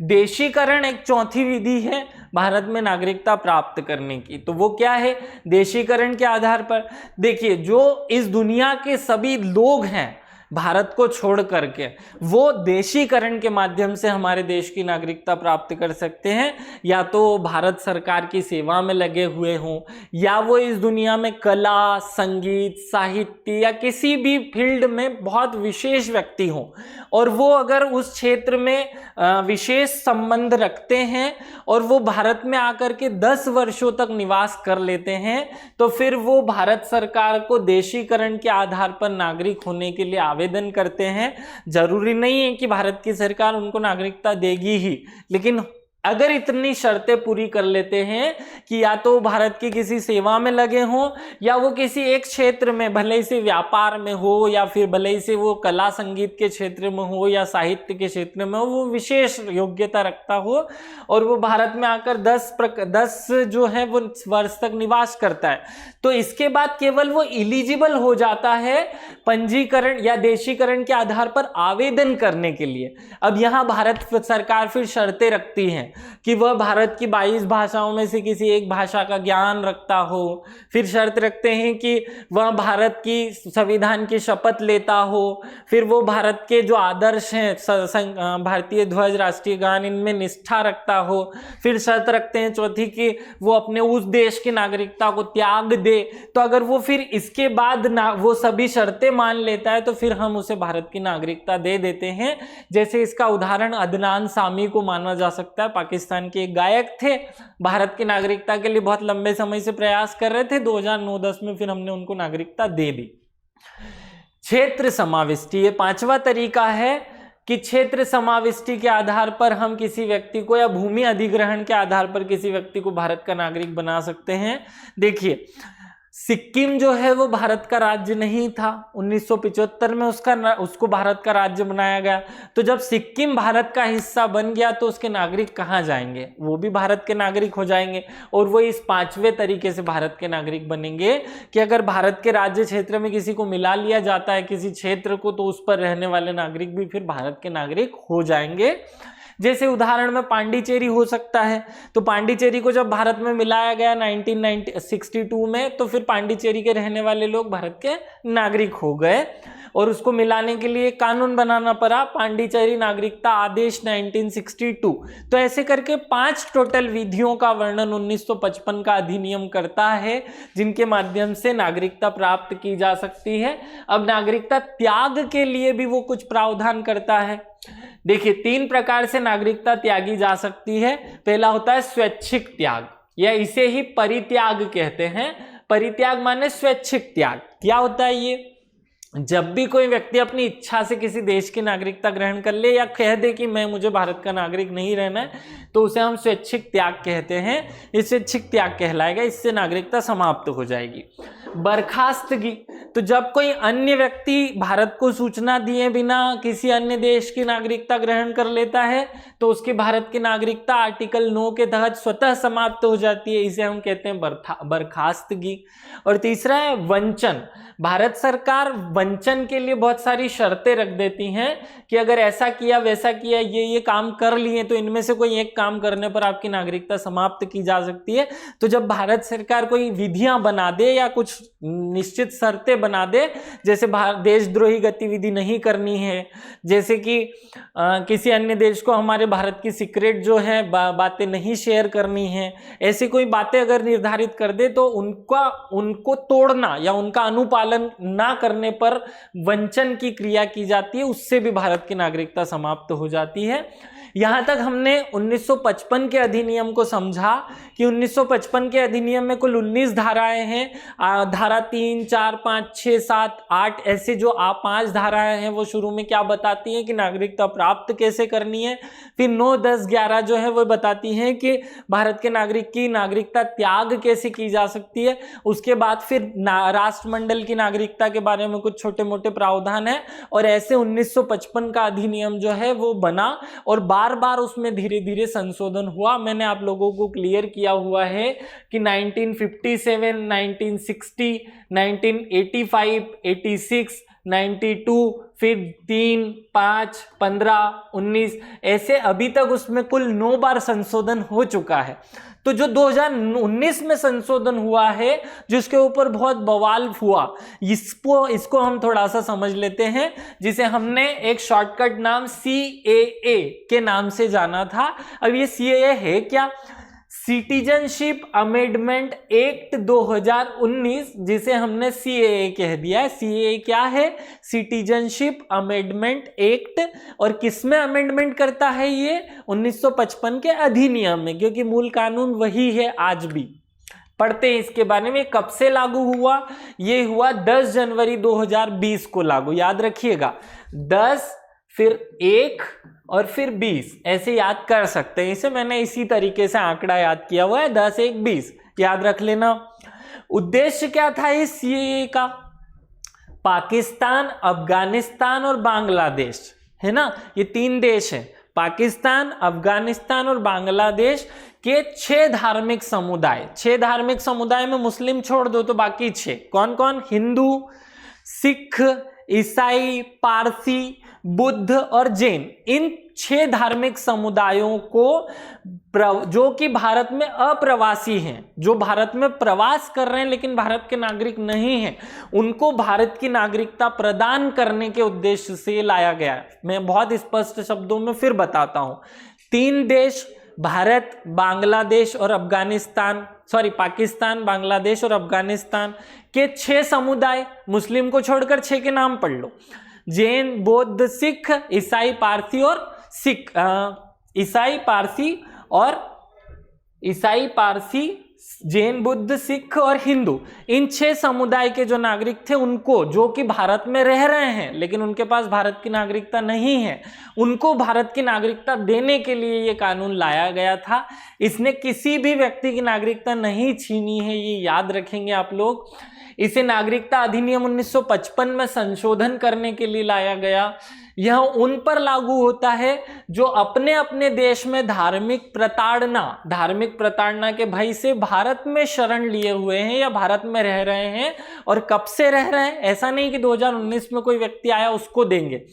देशीकरण एक चौथी विधि है भारत में नागरिकता प्राप्त करने की। तो वो क्या है? देशीकरण के आधार पर देखिए, जो इस दुनिया के सभी लोग हैं भारत को छोड़ करके वो देशीकरण के माध्यम से हमारे देश की नागरिकता प्राप्त कर सकते हैं, या तो भारत सरकार की सेवा में लगे हुए हों, या वो इस दुनिया में कला, संगीत, साहित्य या किसी भी फील्ड में बहुत विशेष व्यक्ति हों, और वो अगर उस क्षेत्र में विशेष संबंध रखते हैं और वो भारत में आकर के 10 वर्षों तक निवास कर लेते हैं, तो फिर वो भारत सरकार को देशीकरण के आधार पर नागरिक होने के लिए आवेदन करते हैं। जरूरी नहीं है कि भारत की सरकार उनको नागरिकता देगी ही, लेकिन अगर इतनी शर्तें पूरी कर लेते हैं कि या तो भारत की किसी सेवा में लगे हों, या वो किसी एक क्षेत्र में, भले ही से व्यापार में हो, या फिर भले ही से वो कला संगीत के क्षेत्र में हो या साहित्य के क्षेत्र में हो, वो विशेष योग्यता रखता हो और वो भारत में आकर 10 जो है वो वर्ष तक निवास करता है, तो इसके बाद केवल वो इलिजिबल हो जाता है पंजीकरण या देशीकरण के आधार पर आवेदन करने के लिए। अब यहाँ भारत सरकार फिर शर्तें रखती है कि वह भारत की 22 भाषाओं में से किसी एक भाषा का ज्ञान रखता हो, फिर शर्त रखते हैं कि वह भारत की संविधान की शपथ लेता हो, फिर वो भारत के जो आदर्श हैं, भारतीय ध्वज, राष्ट्रीय गान, इनमें निष्ठा रखता हो, फिर शर्त रखते हैं चौथी कि वो अपने उस देश की नागरिकता को त्याग दे। तो अगर वो फिर इसके बाद वो सभी शर्तें मान लेता है तो फिर हम उसे भारत की नागरिकता दे देते हैं। जैसे इसका उदाहरण अदनान सामी को माना जा सकता है। पाकिस्तान के एक गायक थे, भारत की नागरिकता के लिए बहुत लंबे समय से प्रयास कर रहे थे, 2009-10 में फिर हमने उनको नागरिकता दे दी। क्षेत्र समाविष्टि, ये 5वां तरीका है कि क्षेत्र समाविष्टि के आधार पर हम किसी व्यक्ति को या भूमि अधिग्रहण के आधार पर किसी व्यक्ति को भारत का नागरिक बना सकते हैं। देखिए, सिक्किम जो है वो भारत का राज्य नहीं था, 1975 में उसको भारत का राज्य बनाया गया। तो जब सिक्किम भारत का हिस्सा बन गया तो उसके नागरिक कहाँ जाएंगे? वो भी भारत के नागरिक हो जाएंगे। और वो इस 5वें तरीके से भारत के नागरिक बनेंगे कि अगर भारत के राज्य क्षेत्र में किसी को मिला लिया जाता है किसी क्षेत्र को, तो उस पर रहने वाले नागरिक भी फिर भारत के नागरिक हो जाएंगे। जैसे उदाहरण में पांडिचेरी हो सकता है। तो पांडिचेरी को जब भारत में मिलाया गया 1962 में, तो फिर पांडिचेरी के रहने वाले लोग भारत के नागरिक हो गए और उसको मिलाने के लिए कानून बनाना पड़ा, पांडिचेरी नागरिकता आदेश 1962। तो ऐसे करके 5 टोटल विधियों का वर्णन 1955 का अधिनियम करता है, जिनके माध्यम से नागरिकता प्राप्त की जा सकती है। अब नागरिकता त्याग के लिए भी वो कुछ प्रावधान करता है। देखिए, 3 प्रकार से नागरिकता त्यागी जा सकती है। पहला होता है स्वैच्छिक त्याग, या इसे ही परित्याग कहते हैं। परित्याग माने स्वैच्छिक त्याग। क्या होता है ये? जब भी कोई व्यक्ति अपनी इच्छा से किसी देश की नागरिकता ग्रहण कर ले या कह दे कि मुझे भारत का नागरिक नहीं रहना है, तो उसे हम स्वैच्छिक त्याग कहते हैं। ये स्वैच्छिक त्याग कहलाएगा, इससे नागरिकता समाप्त हो जाएगी। बर्खास्तगी, तो जब कोई अन्य व्यक्ति भारत को सूचना दिए बिना किसी अन्य देश की नागरिकता ग्रहण कर लेता है, तो उसकी भारत की नागरिकता आर्टिकल 9 के तहत स्वतः समाप्त हो जाती है। इसे हम कहते हैं बर्खास्तगी। और तीसरा है वंचन। भारत सरकार वंचन के लिए बहुत सारी शर्तें रख देती हैं कि अगर ऐसा किया, वैसा किया, ये काम कर लिए, तो इनमें से कोई एक काम करने पर आपकी नागरिकता समाप्त की जा सकती है। तो जब भारत सरकार कोई विधियां बना दे या कुछ निश्चित शर्तें बना दे, जैसे देशद्रोही गतिविधि नहीं करनी है, जैसे कि किसी अन्य देश को हमारे भारत की सीक्रेट जो है बातें नहीं शेयर करनी है, ऐसी कोई बातें अगर निर्धारित कर दे, तो उनको तोड़ना या उनका अनुपालन ना करने पर वंचन की क्रिया की जाती है, उससे भी भारत की नागरिकता समाप्त हो जाती है। यहां तक हमने 1955 के अधिनियम को समझा कि 1955 के अधिनियम में कुल 19 धाराएं हैं। धारा 3, 4, 5, 6, 7, 8 ऐसे जो 5 धाराएं हैं वो शुरू में क्या बताती हैं कि नागरिकता प्राप्त कैसे करनी है। फिर 9, 10, 11 जो है वो बताती हैं कि भारत के नागरिक की नागरिकता त्याग कैसे की जा सकती है। उसके बाद फिर राष्ट्रमंडल की नागरिकता के बारे में कुछ छोटे मोटे प्रावधान है। और ऐसे 1955 का अधिनियम जो है वो बना और बार बार उसमें धीरे धीरे संशोधन हुआ। मैंने आप लोगों को क्लियर किया हुआ है कि 1957, 1960, 1985, 86, 92, फिर 3, 5, 15, 19, ऐसे अभी तक उसमें कुल 9 बार संशोधन हो चुका है। तो जो 2019 में संशोधन हुआ है, जिसके ऊपर बहुत बवाल हुआ, इसको हम थोड़ा सा समझ लेते हैं, जिसे हमने एक शॉर्टकट नाम CAA के नाम से जाना था। अब ये CAA है क्या? सिटीजनशिप अमेंडमेंट एक्ट 2019, जिसे हमने CAA कह दिया है। CAA क्या है? Citizenship amendment act. और किसमें अमेंडमेंट करता है ये? 1955 के अधिनियम में, क्योंकि मूल कानून वही है आज भी। पढ़ते हैं इसके बारे में। कब से लागू हुआ? ये हुआ 10 जनवरी 2020 को लागू। याद रखिएगा, 10, फिर 1 और फिर 20, ऐसे याद कर सकते हैं इसे। मैंने इसी तरीके से आंकड़ा याद किया हुआ है, 10, 1, 20, याद रख लेना। उद्देश्य क्या था इस CAA का? पाकिस्तान, अफगानिस्तान और बांग्लादेश, है ना, ये 3 देश हैं। पाकिस्तान, अफगानिस्तान और बांग्लादेश के 6 धार्मिक समुदाय। 6 धार्मिक समुदाय में मुस्लिम छोड़ दो तो बाकी 6 कौन कौन? हिंदू, सिख, ईसाई, पारसी, बुद्ध और जैन। इन 6 धार्मिक समुदायों को, जो कि भारत में अप्रवासी हैं, जो भारत में प्रवास कर रहे हैं लेकिन भारत के नागरिक नहीं हैं, उनको भारत की नागरिकता प्रदान करने के उद्देश्य से लाया गया है। मैं बहुत स्पष्ट शब्दों में फिर बताता हूं। 3 देश, भारत, बांग्लादेश और अफगानिस्तान, पाकिस्तान, बांग्लादेश और अफगानिस्तान के 6 समुदाय, मुस्लिम को छोड़कर 6 के नाम पढ़ लो। जैन, बौद्ध, सिख, ईसाई, पारसी और जैन, बुद्ध, सिख और हिंदू, इन 6 समुदाय के जो नागरिक थे, उनको, जो कि भारत में रह रहे हैं लेकिन उनके पास भारत की नागरिकता नहीं है, उनको भारत की नागरिकता देने के लिए ये कानून लाया गया था। इसने किसी भी व्यक्ति की नागरिकता नहीं छीनी है, ये याद रखेंगे आप लोग। इसे नागरिकता अधिनियम 1955 में संशोधन करने के लिए लाया गया। यह उन पर लागू होता है जो अपने अपने देश में धार्मिक प्रताड़ना के भय से भारत में शरण लिए हुए हैं या भारत में रह रहे हैं। और कब से रह रहे हैं? ऐसा नहीं कि 2019 में कोई व्यक्ति आया उसको देंगे।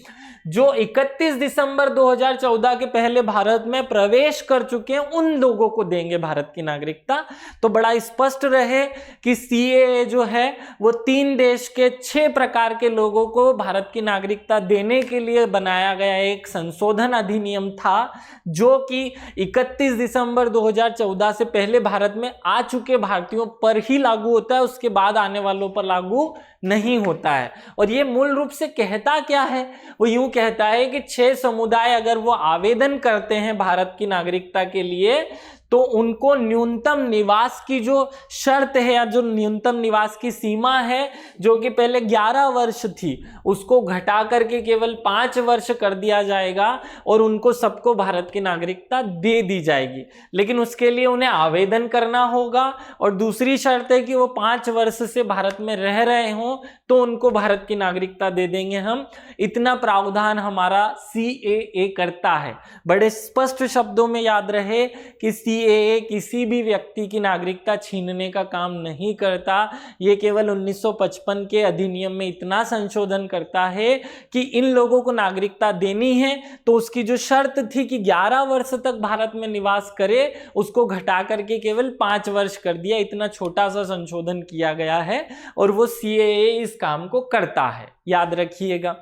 जो 31 दिसंबर 2014 के पहले भारत में प्रवेश कर चुके हैं, उन लोगों को देंगे भारत की नागरिकता। तो बड़ा स्पष्ट रहे कि CAA जो है वो 3 देश के 6 प्रकार के लोगों को भारत की नागरिकता देने के लिए बनाया गया एक संशोधन अधिनियम था, जो कि 31 दिसंबर 2014 से पहले भारत में आ चुके भारतीयों पर ही लागू होता है, उसके बाद आने वालों पर लागू नहीं होता है। और ये मूल रूप से कहता क्या है? वो यूं कहता है कि 6 समुदाय अगर वो आवेदन करते हैं भारत की नागरिकता के लिए, तो उनको न्यूनतम निवास की जो शर्त है या जो न्यूनतम निवास की सीमा है, जो कि पहले 11 वर्ष थी, उसको घटा करके केवल 5 वर्ष कर दिया जाएगा और उनको सबको भारत की नागरिकता दे दी जाएगी। लेकिन उसके लिए उन्हें आवेदन करना होगा और दूसरी शर्त है कि वो 5 वर्ष से भारत में रह रहे हों, तो उनको भारत की नागरिकता दे देंगे हम। इतना प्रावधान हमारा CAA करता है। बड़े स्पष्ट शब्दों में याद रहे कि CAA किसी भी व्यक्ति की नागरिकता छीनने का काम नहीं करता। ये केवल 1955 के अधिनियम में इतना संशोधन करता है कि इन लोगों को नागरिकता देनी है तो उसकी जो शर्त थी कि 11 वर्ष तक भारत में निवास करे, उसको घटा करके केवल 5 वर्ष कर दिया। इतना छोटा सा संशोधन किया गया है और वो CAA इस काम को करता है, याद रखिएगा।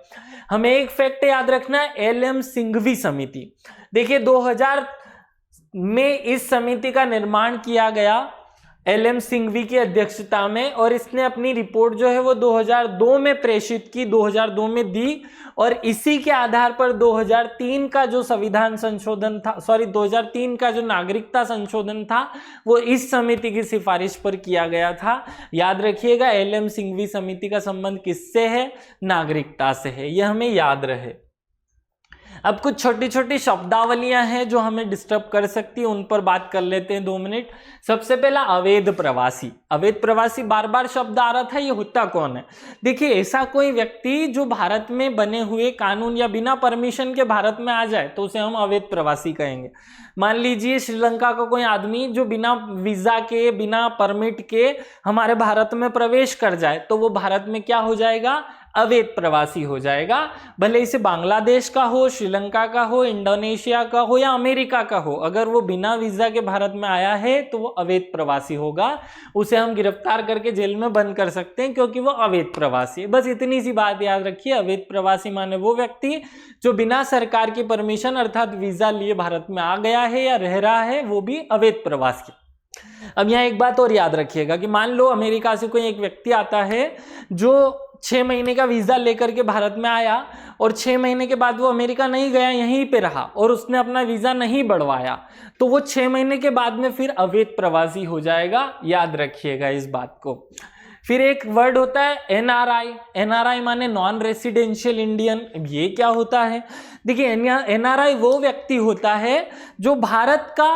हमें एक फैक्ट याद रखना है, LM सिंघवी समिति। देखिए 2000 में इस समिति का निर्माण किया गया LM सिंघवी की अध्यक्षता में, और इसने अपनी रिपोर्ट जो है वो 2002 में प्रेषित की, 2002 में दी। और इसी के आधार पर 2003 का जो संविधान संशोधन था, 2003 का जो नागरिकता संशोधन था, वो इस समिति की सिफारिश पर किया गया था। याद रखिएगा, LM सिंघवी समिति का संबंध किससे है? नागरिकता से है, यह हमें याद रहे। अब कुछ छोटी छोटी शब्दावलियां हैं जो हमें डिस्टर्ब कर सकती है, उन पर बात कर लेते हैं 2 मिनट। सबसे पहला अवैध प्रवासी। अवैध प्रवासी बार बार शब्द आ रहा था, ये होता कौन है? देखिए, ऐसा कोई व्यक्ति जो भारत में बने हुए कानून या बिना परमिशन के भारत में आ जाए तो उसे हम अवैध प्रवासी कहेंगे। मान लीजिए श्रीलंका का कोई आदमी जो बिना वीजा के, बिना परमिट के हमारे भारत में प्रवेश कर जाए, तो वो भारत में क्या हो जाएगा? अवैध प्रवासी हो जाएगा। भले इसे बांग्लादेश का हो, श्रीलंका का हो, इंडोनेशिया का हो या अमेरिका का हो, अगर वो बिना वीजा के भारत में आया है तो वो अवैध प्रवासी होगा। उसे हम गिरफ्तार करके जेल में बंद कर सकते हैं क्योंकि वो अवैध प्रवासी है। बस इतनी सी बात याद रखिए, अवैध प्रवासी माने वो व्यक्ति जो बिना सरकार की परमिशन अर्थात वीजा लिए भारत में आ गया है या रह रहा है, वो भी अवैध प्रवासी। अब यहाँ एक बात और याद रखिएगा कि मान लो अमेरिका से कोई एक व्यक्ति आता है जो 6 महीने का वीजा लेकर के भारत में आया और 6 महीने के बाद वो अमेरिका नहीं गया, यहीं पे रहा और उसने अपना वीजा नहीं बढ़वाया, तो वो 6 महीने के बाद में फिर अवैध प्रवासी हो जाएगा। याद रखिएगा इस बात को। फिर एक वर्ड होता है एनआरआई। एनआरआई माने नॉन रेसिडेंशियल इंडियन। अब ये क्या होता है? देखिए, एनआरआई वो व्यक्ति होता है जो भारत का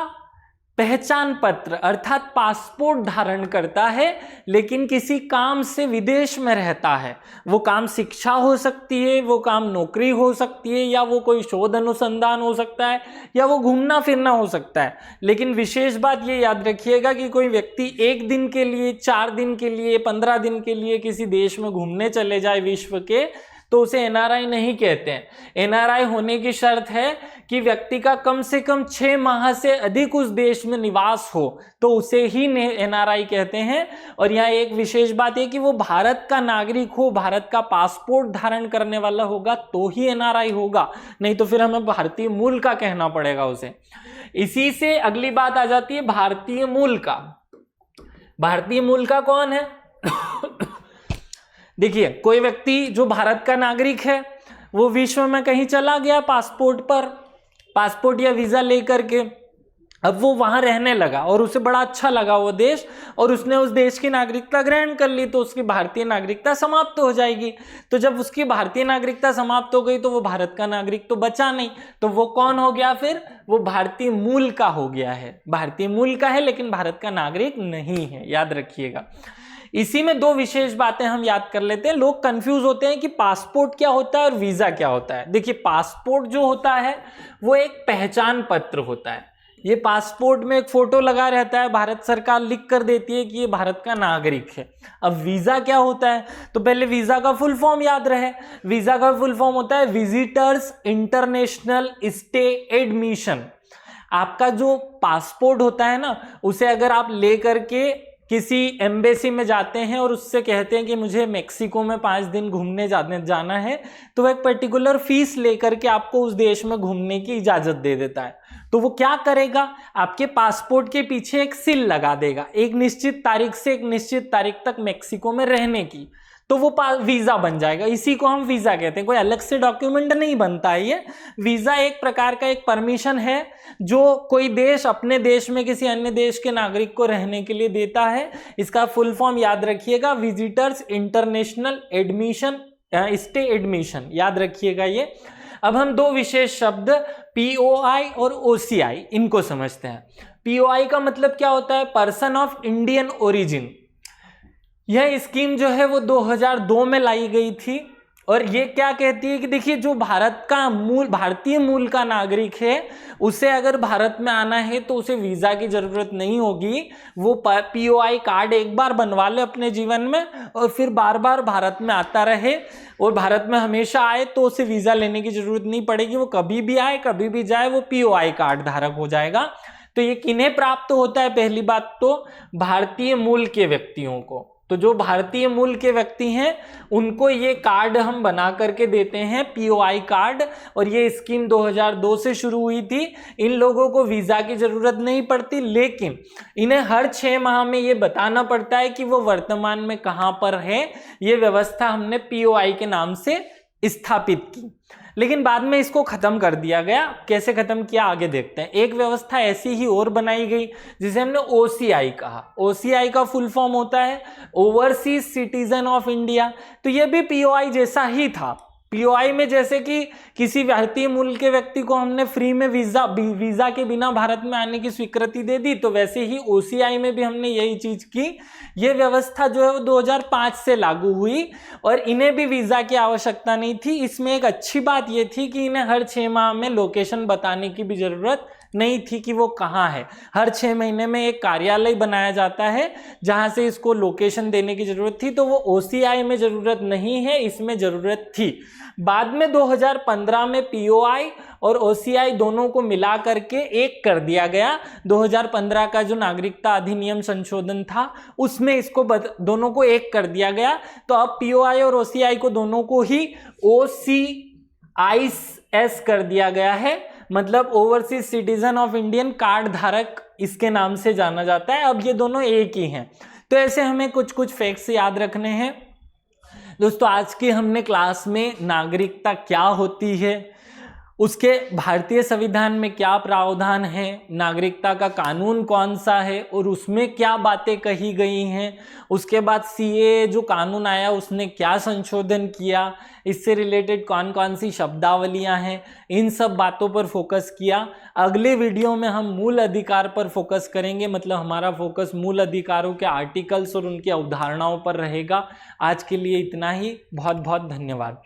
पहचान पत्र अर्थात पासपोर्ट धारण करता है लेकिन किसी काम से विदेश में रहता है। वो काम शिक्षा हो सकती है, वो काम नौकरी हो सकती है, या वो कोई शोध अनुसंधान हो सकता है, या वो घूमना फिरना हो सकता है। लेकिन विशेष बात ये याद रखिएगा कि कोई व्यक्ति 1 दिन के लिए, 4 दिन के लिए, 15 दिन के लिए किसी देश में घूमने चले जाए विश्व के, तो उसे एनआरआई नहीं कहते हैं। एनआरआई होने की शर्त है कि व्यक्ति का कम से कम 6 माह से अधिक उस देश में निवास हो, तो उसे ही एनआरआई कहते हैं। और यहाँ एक विशेष बात है कि वो भारत का नागरिक हो, भारत का पासपोर्ट धारण करने वाला होगा तो ही एनआरआई होगा, नहीं तो फिर हमें भारतीय मूल का कहना पड़ेगा उसे। इसी से अगली बात आ जाती है भारतीय मूल का। भारतीय मूल का कौन है? देखिए, कोई व्यक्ति जो भारत का नागरिक है वो विश्व में कहीं चला गया पासपोर्ट या वीजा लेकर के, अब वो वहां रहने लगा और उसे बड़ा अच्छा लगा वो देश और उसने उस देश की नागरिकता ग्रहण कर ली, तो उसकी भारतीय नागरिकता समाप्त हो जाएगी। तो जब उसकी भारतीय नागरिकता समाप्त हो गई तो वो भारत का नागरिक तो बचा नहीं, तो वो कौन हो गया? फिर वो भारतीय मूल का हो गया है। भारतीय मूल का है लेकिन भारत का नागरिक नहीं है, याद रखिएगा। इसी में 2 विशेष बातें हम याद कर लेते हैं। लोग कंफ्यूज होते हैं कि पासपोर्ट क्या होता है और वीजा क्या होता है। देखिए, पासपोर्ट जो होता है वो एक पहचान पत्र होता है। ये पासपोर्ट में एक फोटो लगा रहता है, भारत सरकार लिख कर देती है कि ये भारत का नागरिक है। अब वीजा क्या होता है? तो पहले वीजा का फुल फॉर्म याद रहे। वीजा का फुल फॉर्म होता है विजिटर्स इंटरनेशनल स्टे एडमिशन। आपका जो पासपोर्ट होता है ना, उसे अगर आप ले करके किसी एम्बेसी में जाते हैं और उससे कहते हैं कि मुझे मेक्सिको में 5 दिन घूमने जाना है, तो वह एक पर्टिकुलर फीस लेकर के आपको उस देश में घूमने की इजाजत दे देता है। तो वो क्या करेगा? आपके पासपोर्ट के पीछे एक सील लगा देगा, एक निश्चित तारीख से एक निश्चित तारीख तक मेक्सिको में रहने की, तो वो वीजा बन जाएगा। इसी को हम वीजा कहते हैं। कोई अलग से डॉक्यूमेंट नहीं बनता है ये। वीजा एक प्रकार का एक परमिशन है जो कोई देश अपने देश में किसी अन्य देश के नागरिक को रहने के लिए देता है। इसका फुल फॉर्म याद रखिएगा, visitors international admission, stay admission, याद रखिएगा ये। अब हम 2 विशेष शब्द पीओआई और ओसीआई इनको समझते हैं। पीओआई का मतलब क्या होता है? Person of Indian origin. यह स्कीम जो है वो 2002 में लाई गई थी और ये क्या कहती है कि देखिए, जो भारतीय मूल का नागरिक है उसे अगर भारत में आना है तो उसे वीजा की जरूरत नहीं होगी। वो पीओआई कार्ड एक बार बनवा ले अपने जीवन में और फिर बार बार भारत में आता रहे और भारत में हमेशा आए, तो उसे वीजा लेने की जरूरत नहीं पड़ेगी। वो कभी भी आए कभी भी जाए, वो पीओआई कार्ड धारक हो जाएगा। तो ये किन्हें प्राप्त होता है? पहली बात तो भारतीय मूल के व्यक्तियों को। तो जो भारतीय मूल के व्यक्ति हैं उनको ये कार्ड हम बना करके देते हैं, पीओआई कार्ड। और ये स्कीम 2002 से शुरू हुई थी। इन लोगों को वीजा की जरूरत नहीं पड़ती, लेकिन इन्हें हर 6 माह में ये बताना पड़ता है कि वो वर्तमान में कहां पर है। ये व्यवस्था हमने पीओआई के नाम से स्थापित की, लेकिन बाद में इसको खत्म कर दिया गया। कैसे खत्म किया आगे देखते हैं। एक व्यवस्था ऐसी ही और बनाई गई जिसे हमने ओसीआई कहा। ओसीआई का फुल फॉर्म होता है ओवरसीज सिटीजन ऑफ इंडिया। तो ये भी पीओआई जैसा ही था। पीओआई में जैसे कि किसी भारतीय मूल के व्यक्ति को हमने फ्री में वीजा के बिना भारत में आने की स्वीकृति दे दी, तो वैसे ही ओसीआई में भी हमने यही चीज की। ये व्यवस्था जो है वो 2005 से लागू हुई और इन्हें भी वीजा की आवश्यकता नहीं थी। इसमें एक अच्छी बात ये थी कि इन्हें हर 6 माह में लोकेशन बताने की भी जरूरत नहीं थी कि वो कहाँ है। हर 6 महीने में एक कार्यालय बनाया जाता है जहाँ से इसको लोकेशन देने की ज़रूरत थी, तो वो OCI में ज़रूरत नहीं है, इसमें ज़रूरत थी। बाद में 2015 में POI और OCI दोनों को मिला करके एक कर दिया गया। 2015 का जो नागरिकता अधिनियम संशोधन था उसमें इसको दोनों को एक कर दिया गया। तो अब POI और OCI को दोनों को ही OCIS कर दिया गया है, मतलब overseas citizen of Indian card धारक इसके नाम से जाना जाता है। अब ये दोनों एक ही हैं। तो ऐसे हमें कुछ कुछ फैक्ट्स याद रखने हैं। दोस्तों, आज की हमने क्लास में नागरिकता क्या होती है, उसके भारतीय संविधान में क्या प्रावधान है, नागरिकता का कानून कौन सा है और उसमें क्या बातें कही गई हैं, उसके बाद CAA जो कानून आया उसने क्या संशोधन किया, इससे रिलेटेड कौन कौन सी शब्दावलियां हैं, इन सब बातों पर फोकस किया। अगले वीडियो में हम मूल अधिकार पर फोकस करेंगे, मतलब हमारा फोकस मूल अधिकारों के आर्टिकल्स और उनकी अवधारणाओं पर रहेगा। आज के लिए इतना ही। बहुत बहुत धन्यवाद।